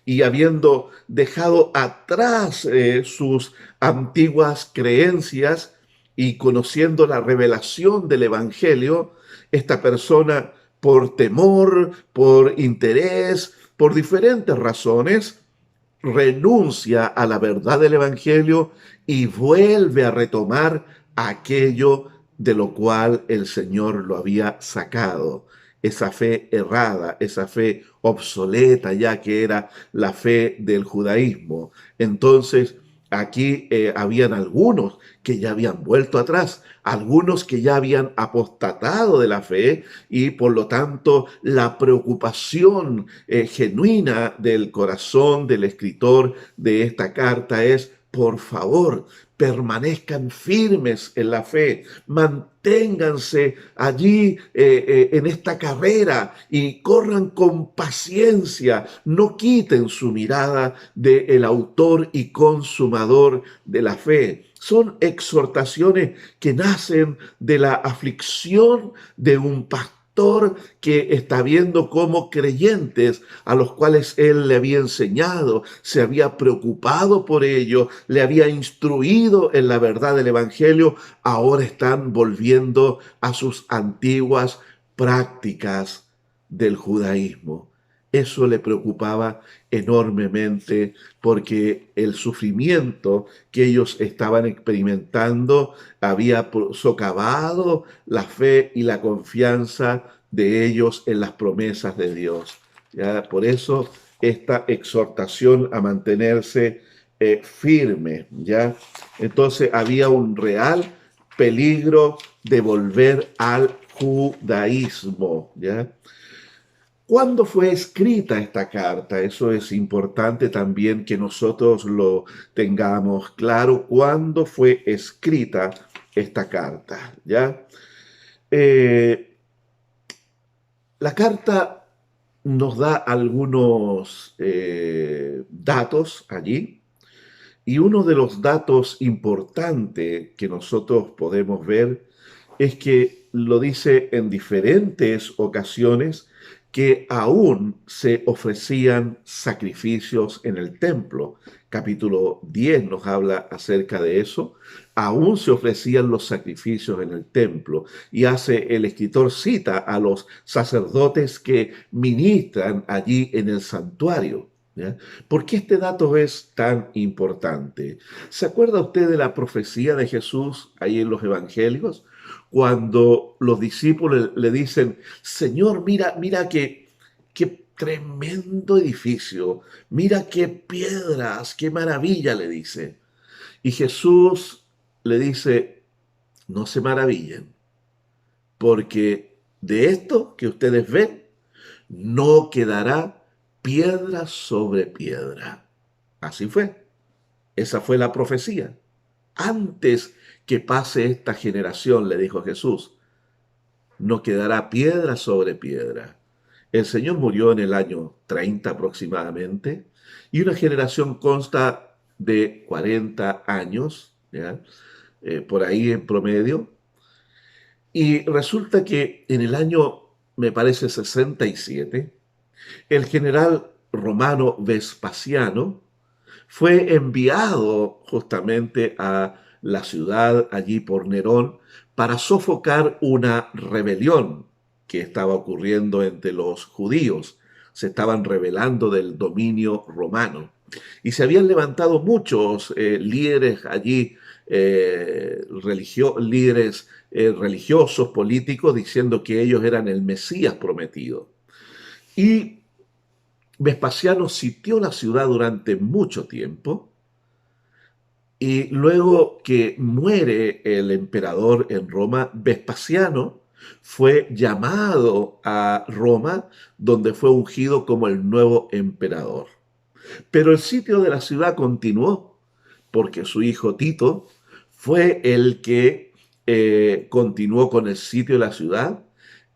S1: y habiendo dejado atrás sus antiguas creencias y conociendo la revelación del Evangelio, esta persona, por temor, por interés, por diferentes razones, renuncia a la verdad del Evangelio y vuelve a retomar aquello de lo cual el Señor lo había sacado. Esa fe errada, esa fe obsoleta ya que era la fe del judaísmo. Entonces, aquí habían algunos que ya habían vuelto atrás, algunos que ya habían apostatado de la fe y por lo tanto la preocupación genuina del corazón del escritor de esta carta es, por favor, permanezcan firmes en la fe, manténganse allí en esta carrera y corran con paciencia, no quiten su mirada del autor y consumador de la fe. Son exhortaciones que nacen de la aflicción de un pastor que está viendo cómo creyentes a los cuales él le había enseñado, se había preocupado por ello, le había instruido en la verdad del Evangelio, ahora están volviendo a sus antiguas prácticas del judaísmo. Eso le preocupaba enormemente porque el sufrimiento que ellos estaban experimentando había socavado la fe y la confianza de ellos en las promesas de Dios. ¿Ya? Por eso esta exhortación a mantenerse firme, ¿ya? Entonces había un real peligro de volver al judaísmo, ¿ya? ¿Cuándo fue escrita esta carta? Eso es importante también que nosotros lo tengamos claro. ¿Cuándo fue escrita esta carta? ¿Ya? Eh, la carta nos da algunos datos allí y uno de los datos importantes que nosotros podemos ver es que lo dice en diferentes ocasiones, que aún se ofrecían sacrificios en el templo. Capítulo 10 nos habla acerca de eso. Aún se ofrecían los sacrificios en el templo. Y hace el escritor cita a los sacerdotes que ministran allí en el santuario. ¿Ya? ¿Por qué este dato es tan importante? ¿Se acuerda usted de la profecía de Jesús ahí en los evangelios? Cuando los discípulos le dicen, Señor, mira, mira qué tremendo edificio, mira qué piedras, qué maravilla, le dice. Y Jesús le dice, no se maravillen, porque de esto que ustedes ven, no quedará piedra sobre piedra. Así fue. Esa fue la profecía. Antes que pase esta generación, le dijo Jesús, no quedará piedra sobre piedra. El Señor murió en el año 30 aproximadamente, y una generación consta de 40 años, ¿ya? Por ahí en promedio, y resulta que en el año, me parece, 67, el general romano Vespasiano fue enviado justamente a la ciudad allí por Nerón para sofocar una rebelión que estaba ocurriendo entre los judíos. Se estaban rebelando del dominio romano. Y se habían levantado muchos líderes allí, líderes religiosos, políticos, diciendo que ellos eran el Mesías prometido. Y Vespasiano sitió la ciudad durante mucho tiempo, y luego que muere el emperador en Roma, Vespasiano fue llamado a Roma, donde fue ungido como el nuevo emperador. Pero el sitio de la ciudad continuó, porque su hijo Tito fue el que continuó con el sitio de la ciudad,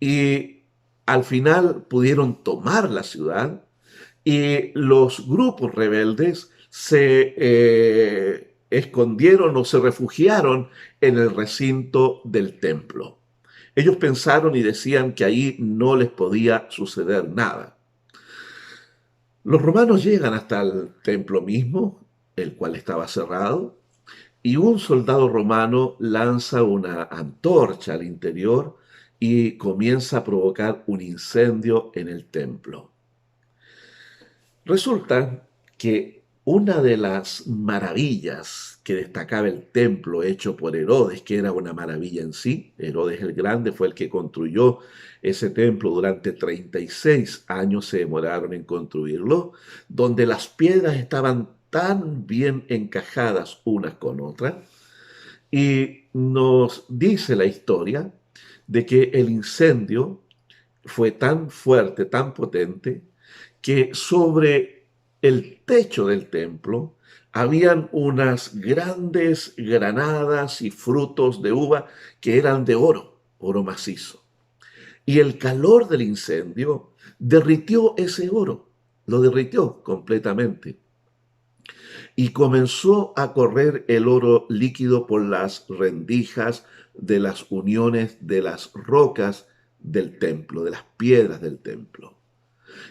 S1: y al final pudieron tomar la ciudad, y los grupos rebeldes se escondieron o se refugiaron en el recinto del templo. Ellos pensaron y decían que ahí no les podía suceder nada. Los romanos llegan hasta el templo mismo, el cual estaba cerrado, y un soldado romano lanza una antorcha al interior y comienza a provocar un incendio en el templo. Resulta que una de las maravillas que destacaba el templo hecho por Herodes, que era una maravilla en sí, Herodes el Grande fue el que construyó ese templo, durante 36 años se demoraron en construirlo, donde las piedras estaban tan bien encajadas unas con otras, y nos dice la historia de que el incendio fue tan fuerte, tan potente, que sobre el techo del templo habían unas grandes granadas y frutos de uva que eran de oro, oro macizo. Y el calor del incendio derritió ese oro, lo derritió completamente. Y comenzó a correr el oro líquido por las rendijas de las uniones de las rocas del templo, de las piedras del templo.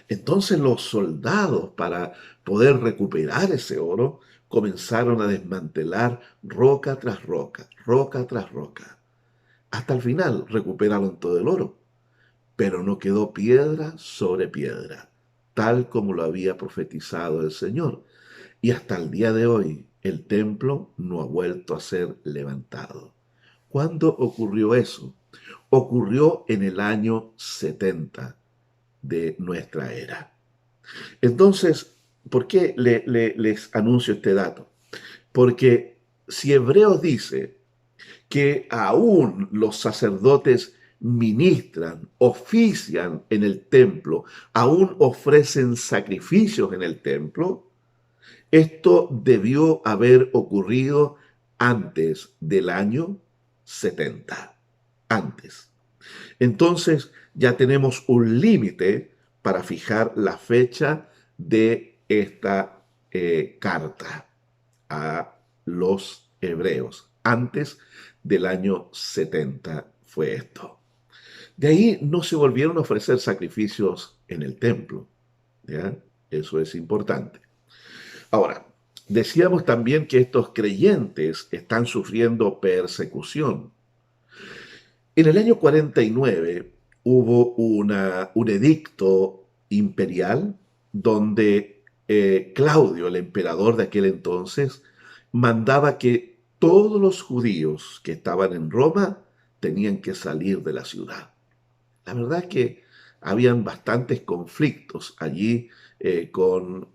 S1: Entonces los soldados, para poder recuperar ese oro, comenzaron a desmantelar roca tras roca, roca tras roca. Hasta el final recuperaron todo el oro, pero no quedó piedra sobre piedra, tal como lo había profetizado el Señor. Y hasta el día de hoy el templo no ha vuelto a ser levantado. ¿Cuándo ocurrió eso? Ocurrió en el año 70 de nuestra era. Entonces, ¿por qué les anuncio este dato? Porque si Hebreos dice que aún los sacerdotes ministran, ofician en el templo, aún ofrecen sacrificios en el templo, esto debió haber ocurrido antes del año 70. Antes. Entonces ya tenemos un límite para fijar la fecha de esta carta a los hebreos. Antes del año 70 fue esto. De ahí no se volvieron a ofrecer sacrificios en el templo, ¿ya? Eso es importante. Ahora, decíamos también que estos creyentes están sufriendo persecución. En el año 49 hubo un edicto imperial donde Claudio, el emperador de aquel entonces, mandaba que todos los judíos que estaban en Roma tenían que salir de la ciudad. La verdad es que habían bastantes conflictos allí con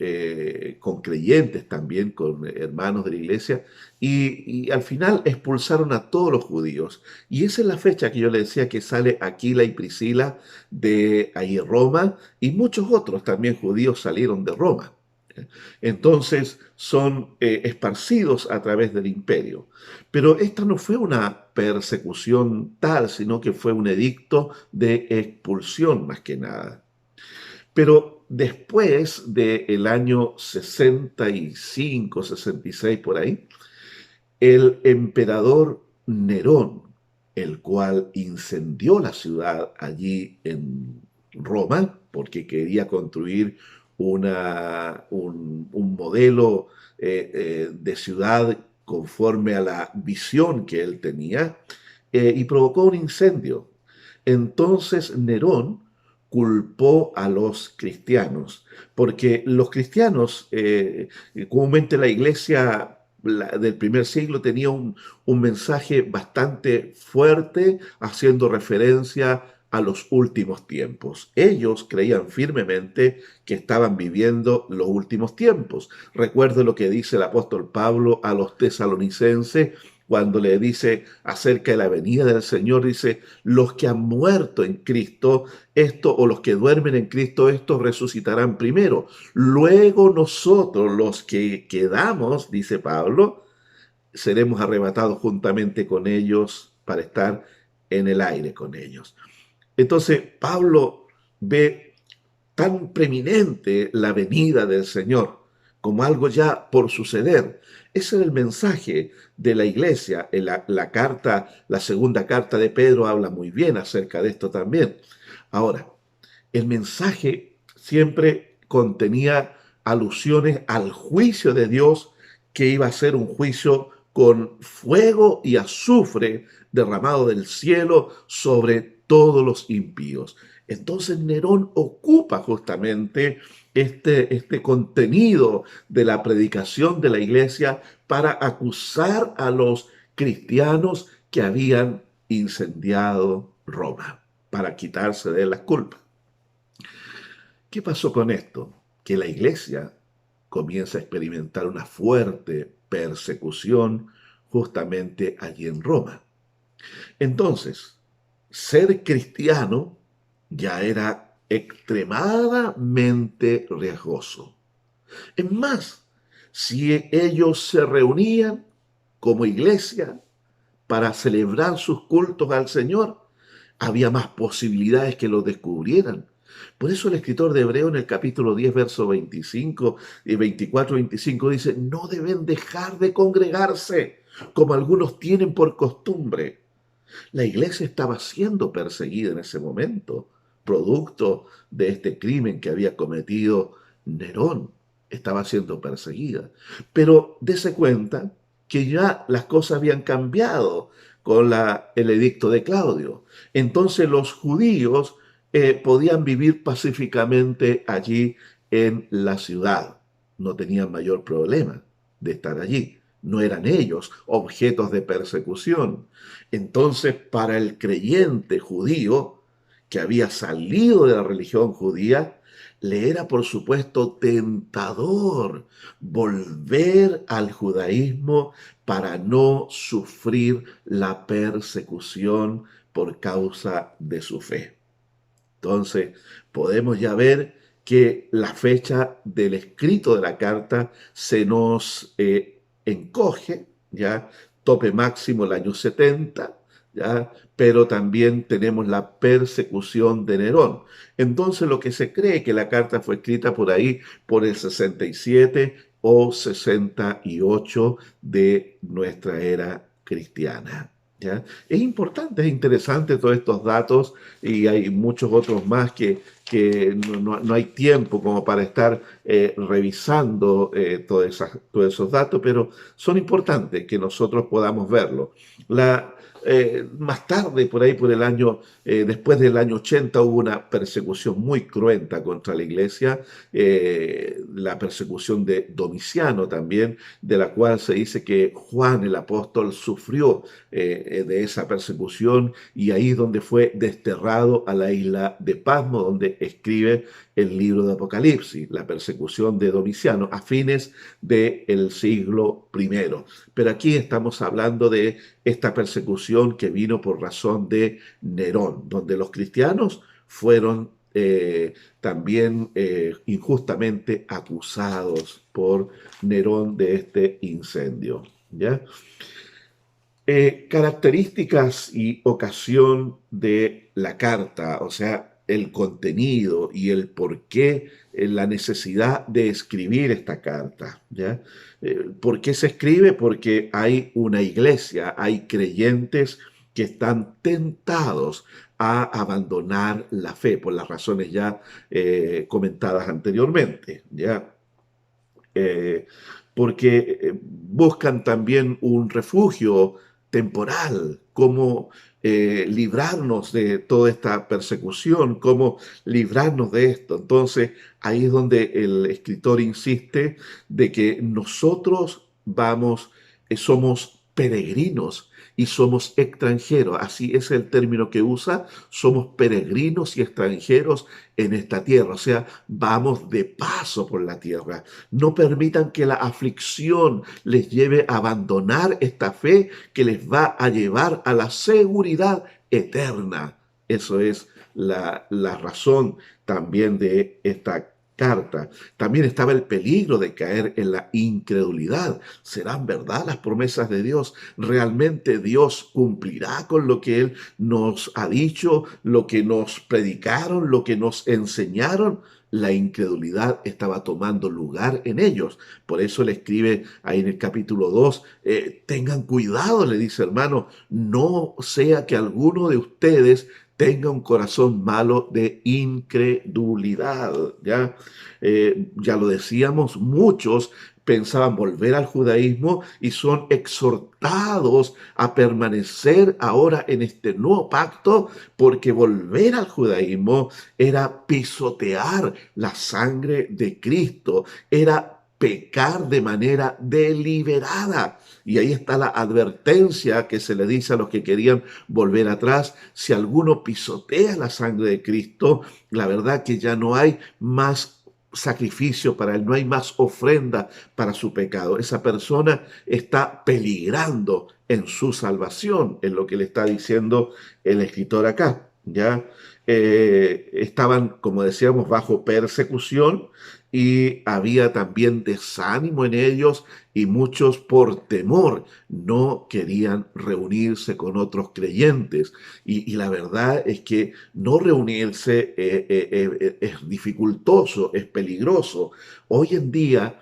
S1: creyentes también, con hermanos de la iglesia, y al final expulsaron a todos los judíos. Y esa es la fecha que yo le decía que sale Aquila y Priscila de ahí Roma, y muchos otros también judíos salieron de Roma. Entonces son esparcidos a través del imperio. Pero esta no fue una persecución tal, sino que fue un edicto de expulsión más que nada. Pero después del año 65, 66 por ahí, el emperador Nerón, el cual incendió la ciudad allí en Roma, porque quería construir un modelo de ciudad conforme a la visión que él tenía, y provocó un incendio. Entonces Nerón culpó a los cristianos, porque los cristianos, comúnmente la iglesia del primer siglo tenía un mensaje bastante fuerte haciendo referencia a los últimos tiempos. Ellos creían firmemente que estaban viviendo los últimos tiempos. Recuerdo lo que dice el apóstol Pablo a los tesalonicenses cuando le dice acerca de la venida del Señor, dice, los que han muerto en Cristo, esto, o los que duermen en Cristo, estos resucitarán primero. Luego nosotros, los que quedamos, dice Pablo, seremos arrebatados juntamente con ellos para estar en el aire con ellos. Entonces, Pablo ve tan preeminente la venida del Señor como algo ya por suceder. Ese es el mensaje de la iglesia. En la carta, la segunda carta de Pedro habla muy bien acerca de esto también. Ahora, el mensaje siempre contenía alusiones al juicio de Dios, que iba a ser un juicio con fuego y azufre derramado del cielo sobre todos los impíos. Entonces Nerón ocupa justamente este contenido de la predicación de la iglesia para acusar a los cristianos que habían incendiado Roma, para quitarse de las culpas. ¿Qué pasó con esto? Que la iglesia comienza a experimentar una fuerte persecución justamente allí en Roma. Entonces, ser cristiano ya era extremadamente riesgoso. Es más, si ellos se reunían como iglesia para celebrar sus cultos al Señor, había más posibilidades que lo descubrieran. Por eso el escritor de Hebreo en el capítulo 10, verso 25 y 24, 25 dice, no deben dejar de congregarse como algunos tienen por costumbre. La iglesia estaba siendo perseguida en ese momento, producto de este crimen que había cometido Nerón. Estaba siendo perseguida. Pero dése cuenta que ya las cosas habían cambiado con el edicto de Claudio. Entonces los judíos podían vivir pacíficamente allí en la ciudad. No tenían mayor problema de estar allí. No eran ellos objetos de persecución. Entonces, para el creyente judío que había salido de la religión judía, le era por supuesto tentador volver al judaísmo para no sufrir la persecución por causa de su fe. Entonces, podemos ya ver que la fecha del escrito de la carta se nos encoge, ¿ya? Tope máximo el año 70, ¿ya? Pero también tenemos la persecución de Nerón. Entonces, lo que se cree que la carta fue escrita por ahí, por el 67 o 68 de nuestra era cristiana. ¿Ya? Es importante, es interesante todos estos datos y hay muchos otros más que no hay tiempo como para estar revisando todos esos datos, pero son importantes que nosotros podamos verlo. Más tarde, por ahí, después del año 80, hubo una persecución muy cruenta contra la iglesia, la persecución de Domiciano también, de la cual se dice que Juan el apóstol sufrió de esa persecución y ahí es donde fue desterrado a la isla de Pasmo, donde escribe el libro de Apocalipsis, la persecución de Domiciano a fines del siglo primero. Pero aquí estamos hablando de esta persecución que vino por razón de Nerón, donde los cristianos fueron también injustamente acusados por Nerón de este incendio. ¿Ya? Características y ocasión de la carta, o sea, el contenido y el por qué, la necesidad de escribir esta carta, ¿ya? ¿Por qué se escribe? Porque hay una iglesia, hay creyentes que están tentados a abandonar la fe por las razones ya comentadas anteriormente, ¿ya? eh, Porque buscan también un refugio temporal, cómo librarnos de toda esta persecución, cómo librarnos de esto. Entonces, ahí es donde el escritor insiste de que nosotros somos peregrinos y somos extranjeros. Así es el término que usa, somos peregrinos y extranjeros en esta tierra, o sea, vamos de paso por la tierra. No permitan que la aflicción les lleve a abandonar esta fe que les va a llevar a la seguridad eterna. Eso es la razón también de esta carta. También estaba el peligro de caer en la incredulidad. ¿Serán verdad las promesas de Dios? ¿Realmente Dios cumplirá con lo que Él nos ha dicho, lo que nos predicaron, lo que nos enseñaron? La incredulidad estaba tomando lugar en ellos. Por eso le escribe ahí en el capítulo 2, tengan cuidado, le dice hermano, no sea que alguno de ustedes tenga un corazón malo de incredulidad. Ya lo decíamos, muchos pensaban volver al judaísmo y son exhortados a permanecer ahora en este nuevo pacto, porque volver al judaísmo era pisotear la sangre de Cristo, era pecar de manera deliberada. Y ahí está la advertencia que se le dice a los que querían volver atrás. Si alguno pisotea la sangre de Cristo, la verdad que ya no hay más sacrificio para él, no hay más ofrenda para su pecado. Esa persona está peligrando en su salvación, en lo que le está diciendo el escritor acá. Ya estaban, como decíamos, bajo persecución y había también desánimo en ellos y muchos por temor no querían reunirse con otros creyentes. Y la verdad es que no reunirse es dificultoso, es peligroso. Hoy en día,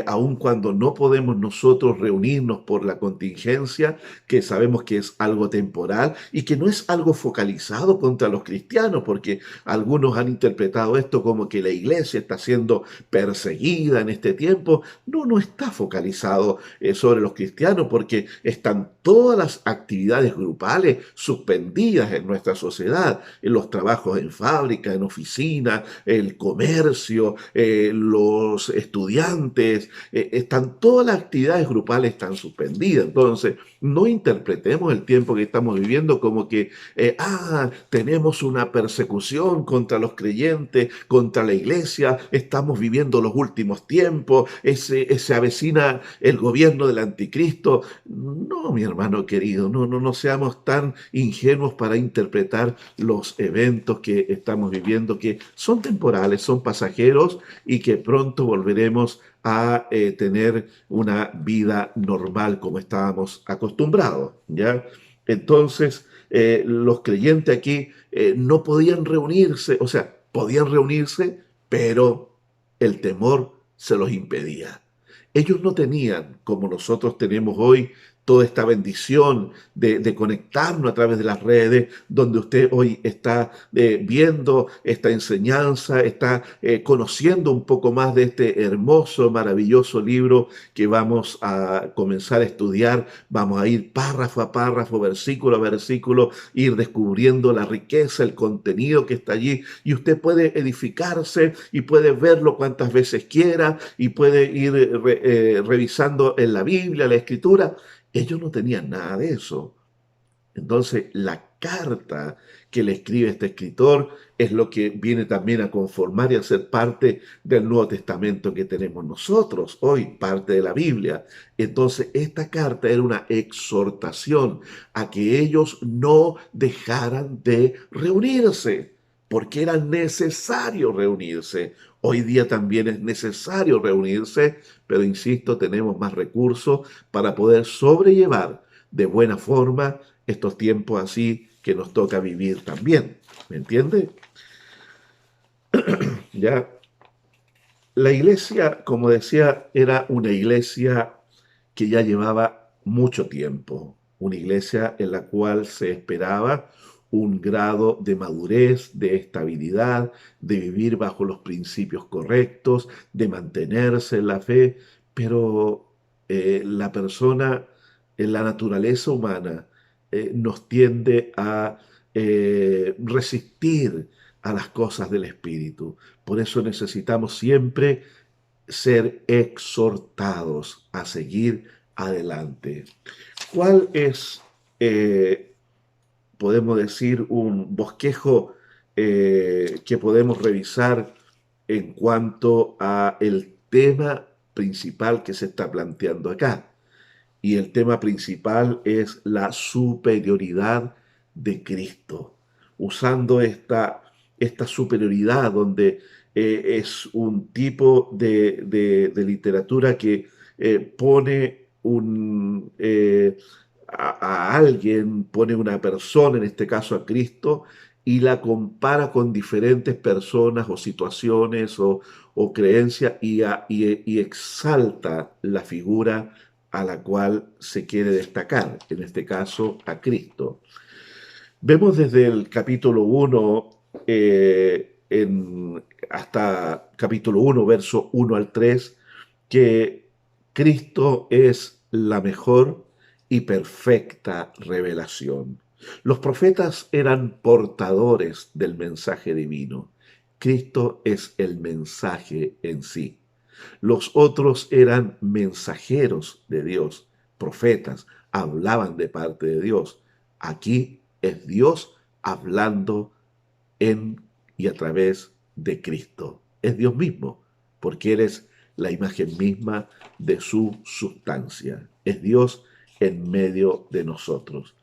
S1: aun cuando no podemos nosotros reunirnos por la contingencia, que sabemos que es algo temporal y que no es algo focalizado contra los cristianos, porque algunos han interpretado esto como que la iglesia está siendo perseguida en este tiempo. No, no está focalizado sobre los cristianos, porque están todas las actividades grupales suspendidas en nuestra sociedad, en los trabajos en fábrica, en oficina, el comercio, los estudiantes, están todas las actividades grupales están suspendidas. Entonces, no interpretemos el tiempo que estamos viviendo como que, tenemos una persecución contra los creyentes, contra la iglesia, estamos viviendo los últimos tiempos, se avecina el gobierno del anticristo. No, mi hermano querido, no seamos tan ingenuos para interpretar los eventos que estamos viviendo, que son temporales, son pasajeros y que pronto volveremos a tener una vida normal como estábamos acostumbrados, ¿ya? Entonces, los creyentes aquí no podían reunirse, o sea, podían reunirse, pero el temor se los impedía. Ellos no tenían, como nosotros tenemos hoy, toda esta bendición de conectarnos a través de las redes, donde usted hoy está viendo esta enseñanza, está conociendo un poco más de este hermoso, maravilloso libro que vamos a comenzar a estudiar. Vamos a ir párrafo a párrafo, versículo a versículo, ir descubriendo la riqueza, el contenido que está allí, y usted puede edificarse y puede verlo cuantas veces quiera y puede ir revisando en la Biblia, la Escritura. Ellos no tenían nada de eso. Entonces, la carta que le escribe este escritor es lo que viene también a conformar y a ser parte del Nuevo Testamento que tenemos nosotros hoy, parte de la Biblia. Entonces, esta carta era una exhortación a que ellos no dejaran de reunirse, porque era necesario reunirse. Hoy día también es necesario reunirse, pero insisto, tenemos más recursos para poder sobrellevar de buena forma estos tiempos así que nos toca vivir también. ¿Me entiende? Ya, la iglesia, como decía, era una iglesia que ya llevaba mucho tiempo, una iglesia en la cual se esperaba un grado de madurez, de estabilidad, de vivir bajo los principios correctos, de mantenerse en la fe, pero la persona, en la naturaleza humana, nos tiende a resistir a las cosas del Espíritu. Por eso necesitamos siempre ser exhortados a seguir adelante. ¿Cuál es, podemos decir, un bosquejo que podemos revisar en cuanto a el tema principal que se está planteando acá? Y el tema principal es la superioridad de Cristo, usando esta superioridad donde es un tipo de literatura que pone a alguien, pone una persona, en este caso a Cristo, y la compara con diferentes personas o situaciones o creencias y exalta la figura a la cual se quiere destacar, en este caso a Cristo. Vemos desde el capítulo 1 hasta capítulo 1, verso 1 al 3, que Cristo es la mejor y perfecta revelación. Los profetas eran portadores del mensaje divino. Cristo es el mensaje en sí. Los otros eran mensajeros de Dios, profetas, hablaban de parte de Dios. Aquí es Dios hablando en y a través de Cristo. Es Dios mismo, porque Él es la imagen misma de su sustancia. Es Dios en medio de nosotros.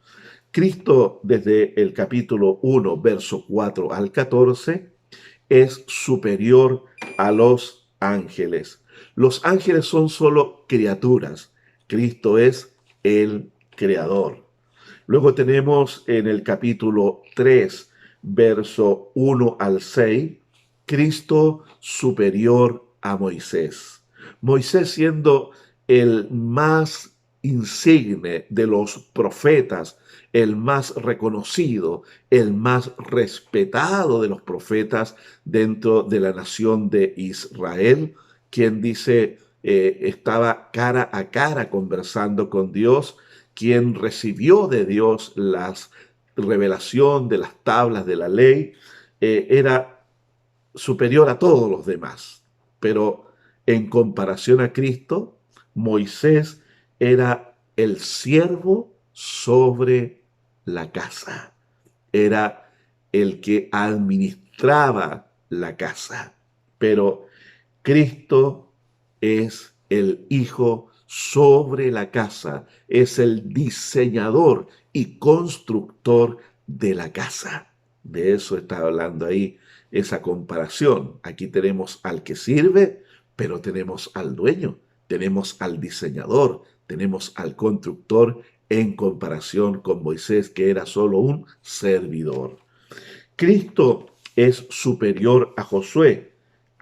S1: Cristo, desde el capítulo 1, verso 4 al 14, es superior a los ángeles. Los ángeles son solo criaturas. Cristo es el creador. Luego tenemos en el capítulo 3, verso 1 al 6, Cristo superior a Moisés. Moisés siendo el más insigne de los profetas, el más reconocido, el más respetado de los profetas dentro de la nación de Israel, quien dice estaba cara a cara conversando con Dios, quien recibió de Dios la revelación de las tablas de la ley, era superior a todos los demás. Pero en comparación a Cristo, Moisés era el siervo sobre la casa. Era el que administraba la casa. Pero Cristo es el Hijo sobre la casa, es el diseñador y constructor de la casa. De eso está hablando ahí esa comparación. Aquí tenemos al que sirve, pero tenemos al dueño, tenemos al diseñador, tenemos al constructor en comparación con Moisés, que era solo un servidor. Cristo es superior a Josué.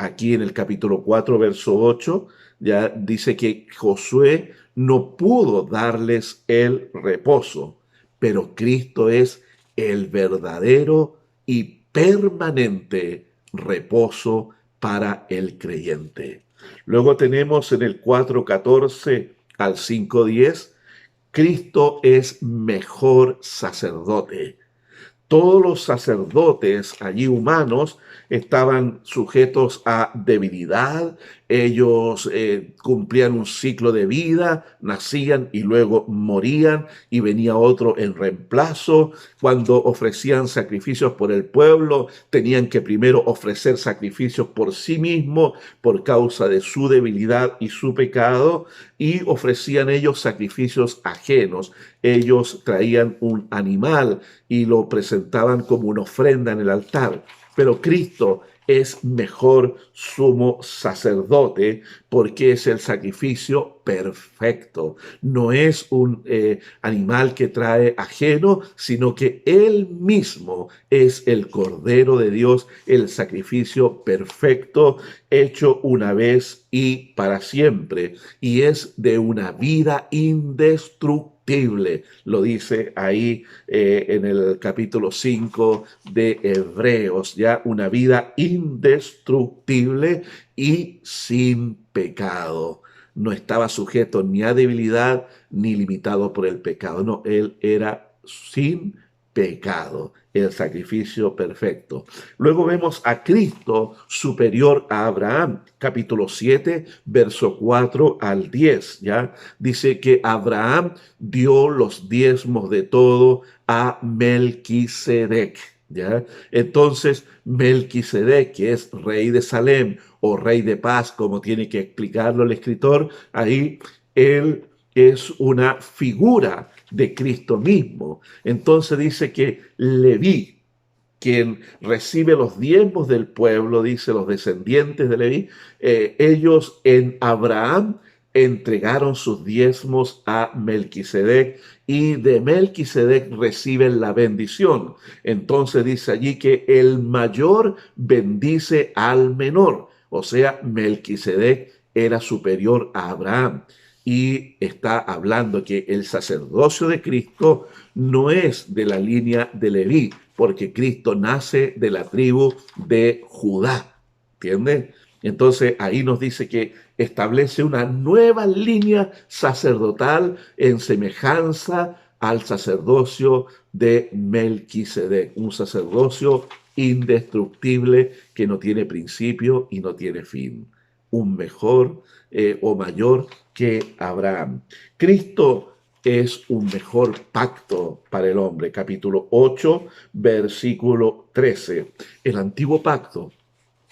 S1: Aquí en el capítulo 4, verso 8, ya dice que Josué no pudo darles el reposo, pero Cristo es el verdadero y permanente reposo para el creyente. Luego tenemos en el 4:14 al 5:10, Cristo es mejor sacerdote. Todos los sacerdotes allí humanos estaban sujetos a debilidad, ellos cumplían un ciclo de vida, nacían y luego morían y venía otro en reemplazo. Cuando ofrecían sacrificios por el pueblo, tenían que primero ofrecer sacrificios por sí mismos por causa de su debilidad y su pecado, y ofrecían ellos sacrificios ajenos. Ellos traían un animal y lo presentaban como una ofrenda en el altar. Pero Cristo es mejor sumo sacerdote porque es el sacrificio perfecto. No es un animal que trae ajeno, sino que Él mismo es el Cordero de Dios, el sacrificio perfecto, hecho una vez y para siempre. Y es de una vida indestructible. Lo dice ahí en el capítulo 5 de Hebreos, ya una vida indestructible y sin pecado. No estaba sujeto ni a debilidad ni limitado por el pecado. No, él era sin pecado, el sacrificio perfecto. Luego vemos a Cristo superior a Abraham, capítulo 7, verso 4 al 10, ¿ya? Dice que Abraham dio los diezmos de todo a Melquisedec, ¿ya? Entonces, Melquisedec, que es rey de Salem o rey de paz, como tiene que explicarlo el escritor, ahí él es una figura de Cristo mismo. Entonces dice que Leví, quien recibe los diezmos del pueblo, dice los descendientes de Leví, ellos en Abraham entregaron sus diezmos a Melquisedec y de Melquisedec reciben la bendición. Entonces dice allí que el mayor bendice al menor, o sea, Melquisedec era superior a Abraham. Y está hablando que el sacerdocio de Cristo no es de la línea de Leví, porque Cristo nace de la tribu de Judá. ¿Entienden? Entonces ahí nos dice que establece una nueva línea sacerdotal en semejanza al sacerdocio de Melquisedec, un sacerdocio indestructible que no tiene principio y no tiene fin, un mejor o mayor que Abraham. Cristo es un mejor pacto para el hombre. Capítulo 8, versículo 13. El antiguo pacto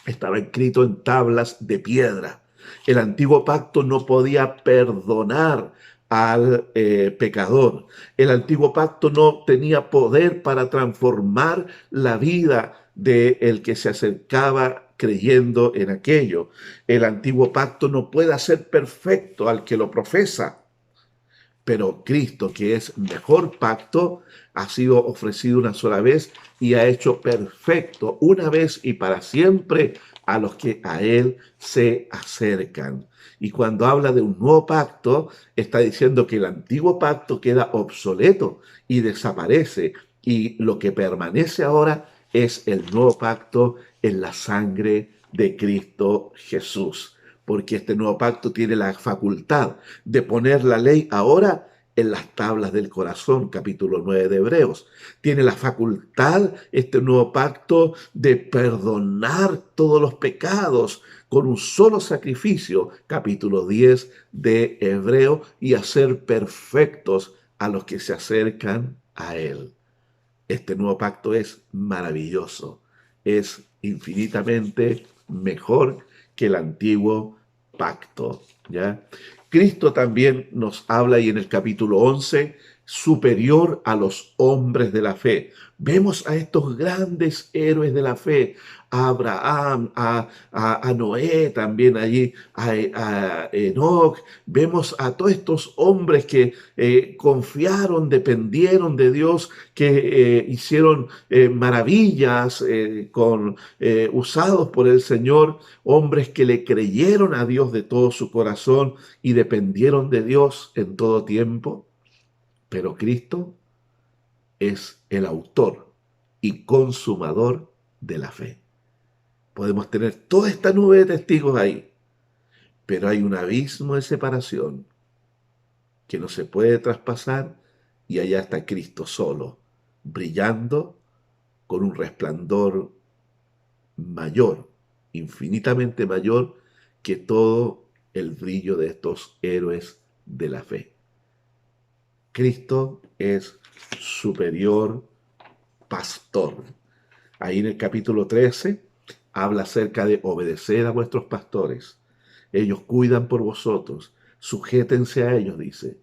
S1: estaba escrito en tablas de piedra. El antiguo pacto no podía perdonar al pecador. El antiguo pacto no tenía poder para transformar la vida del que se acercaba creyendo en aquello. El antiguo pacto no puede hacer perfecto al que lo profesa, pero Cristo, que es mejor pacto, ha sido ofrecido una sola vez y ha hecho perfecto una vez y para siempre a los que a Él se acercan. Y cuando habla de un nuevo pacto, está diciendo que el antiguo pacto queda obsoleto y desaparece. Y lo que permanece ahora es el nuevo pacto en la sangre de Cristo Jesús, porque este nuevo pacto tiene la facultad de poner la ley ahora en las tablas del corazón, capítulo 9 de Hebreos. Tiene la facultad, este nuevo pacto, de perdonar todos los pecados con un solo sacrificio, capítulo 10 de Hebreo, y hacer perfectos a los que se acercan a Él. Este nuevo pacto es maravilloso, es infinitamente mejor que el antiguo pacto, ¿ya? Cristo también nos habla y en el capítulo 11, superior a los hombres de la fe. Vemos a estos grandes héroes de la fe, a Abraham, a Noé también allí, a Enoch. Vemos a todos estos hombres que confiaron, dependieron de Dios, que hicieron maravillas usados por el Señor, hombres que le creyeron a Dios de todo su corazón y dependieron de Dios en todo tiempo. Pero Cristo es el autor y consumador de la fe. Podemos tener toda esta nube de testigos ahí, pero hay un abismo de separación que no se puede traspasar y allá está Cristo solo, brillando con un resplandor mayor, infinitamente mayor que todo el brillo de estos héroes de la fe. Cristo es superior pastor. Ahí en el capítulo 13 habla acerca de obedecer a vuestros pastores. Ellos cuidan por vosotros, sujétense a ellos, dice.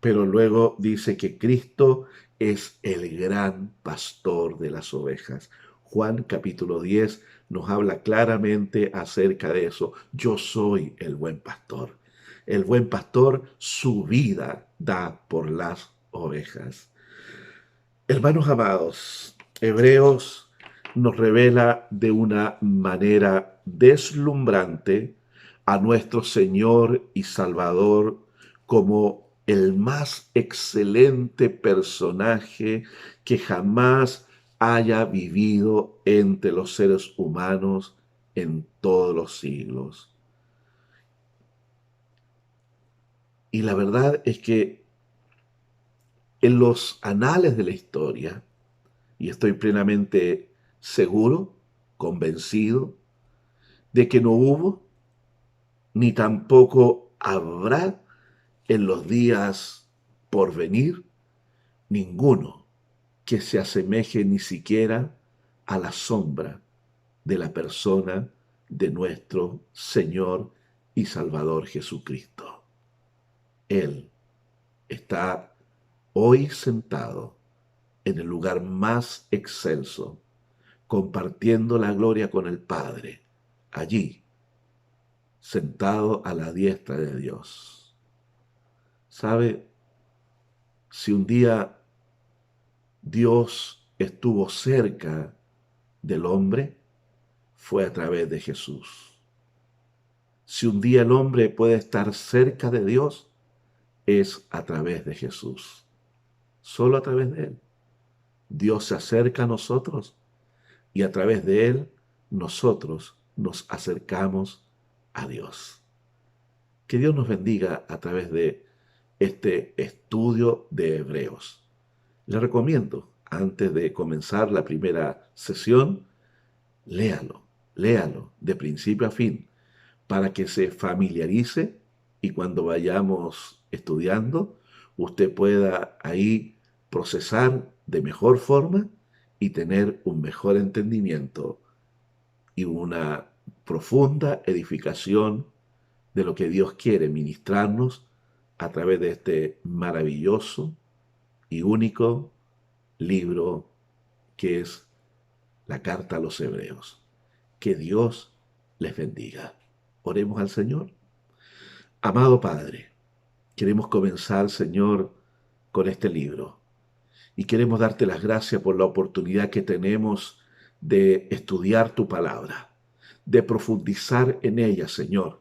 S1: Pero luego dice que Cristo es el gran pastor de las ovejas. Juan capítulo 10 nos habla claramente acerca de eso. Yo soy el buen pastor. El buen pastor su vida da por las ovejas. Hermanos amados, Hebreos nos revela de una manera deslumbrante a nuestro Señor y Salvador como el más excelente personaje que jamás haya vivido entre los seres humanos en todos los siglos. Y la verdad es que en los anales de la historia, y estoy plenamente seguro, convencido, de que no hubo ni tampoco habrá en los días por venir ninguno que se asemeje ni siquiera a la sombra de la persona de nuestro Señor y Salvador Jesucristo. Él está hoy sentado en el lugar más excelso, compartiendo la gloria con el Padre, allí, sentado a la diestra de Dios. ¿Sabe? Si un día Dios estuvo cerca del hombre, fue a través de Jesús. Si un día el hombre puede estar cerca de Dios, es a través de Jesús. Solo a través de Él. Dios se acerca a nosotros y a través de Él nosotros nos acercamos a Dios. Que Dios nos bendiga a través de este estudio de Hebreos. Le recomiendo, antes de comenzar la primera sesión, léalo de principio a fin, para que se familiarice y cuando vayamos estudiando, usted pueda ahí procesar de mejor forma y tener un mejor entendimiento y una profunda edificación de lo que Dios quiere ministrarnos a través de este maravilloso y único libro que es la carta a los Hebreos. Que Dios les bendiga. Oremos al Señor. Amado Padre, queremos comenzar, Señor, con este libro y queremos darte las gracias por la oportunidad que tenemos de estudiar tu palabra, de profundizar en ella, Señor,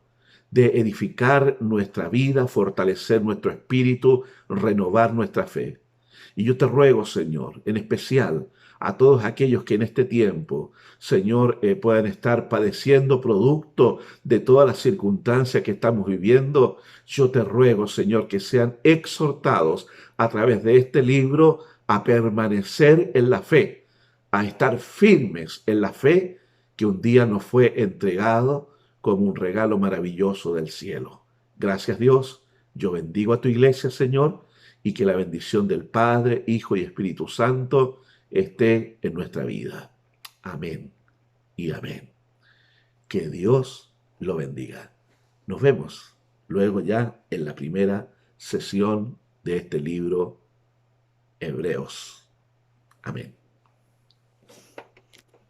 S1: de edificar nuestra vida, fortalecer nuestro espíritu, renovar nuestra fe. Y yo te ruego, Señor, en especial a todos aquellos que en este tiempo, Señor, puedan estar padeciendo producto de todas las circunstancias que estamos viviendo, yo te ruego, Señor, que sean exhortados a través de este libro a permanecer en la fe, a estar firmes en la fe que un día nos fue entregado como un regalo maravilloso del cielo. Gracias, Dios. Yo bendigo a tu iglesia, Señor, y que la bendición del Padre, Hijo y Espíritu Santo esté en nuestra vida. Amén y amén. Que Dios lo bendiga. Nos vemos luego ya en la primera sesión de este libro Hebreos. Amén.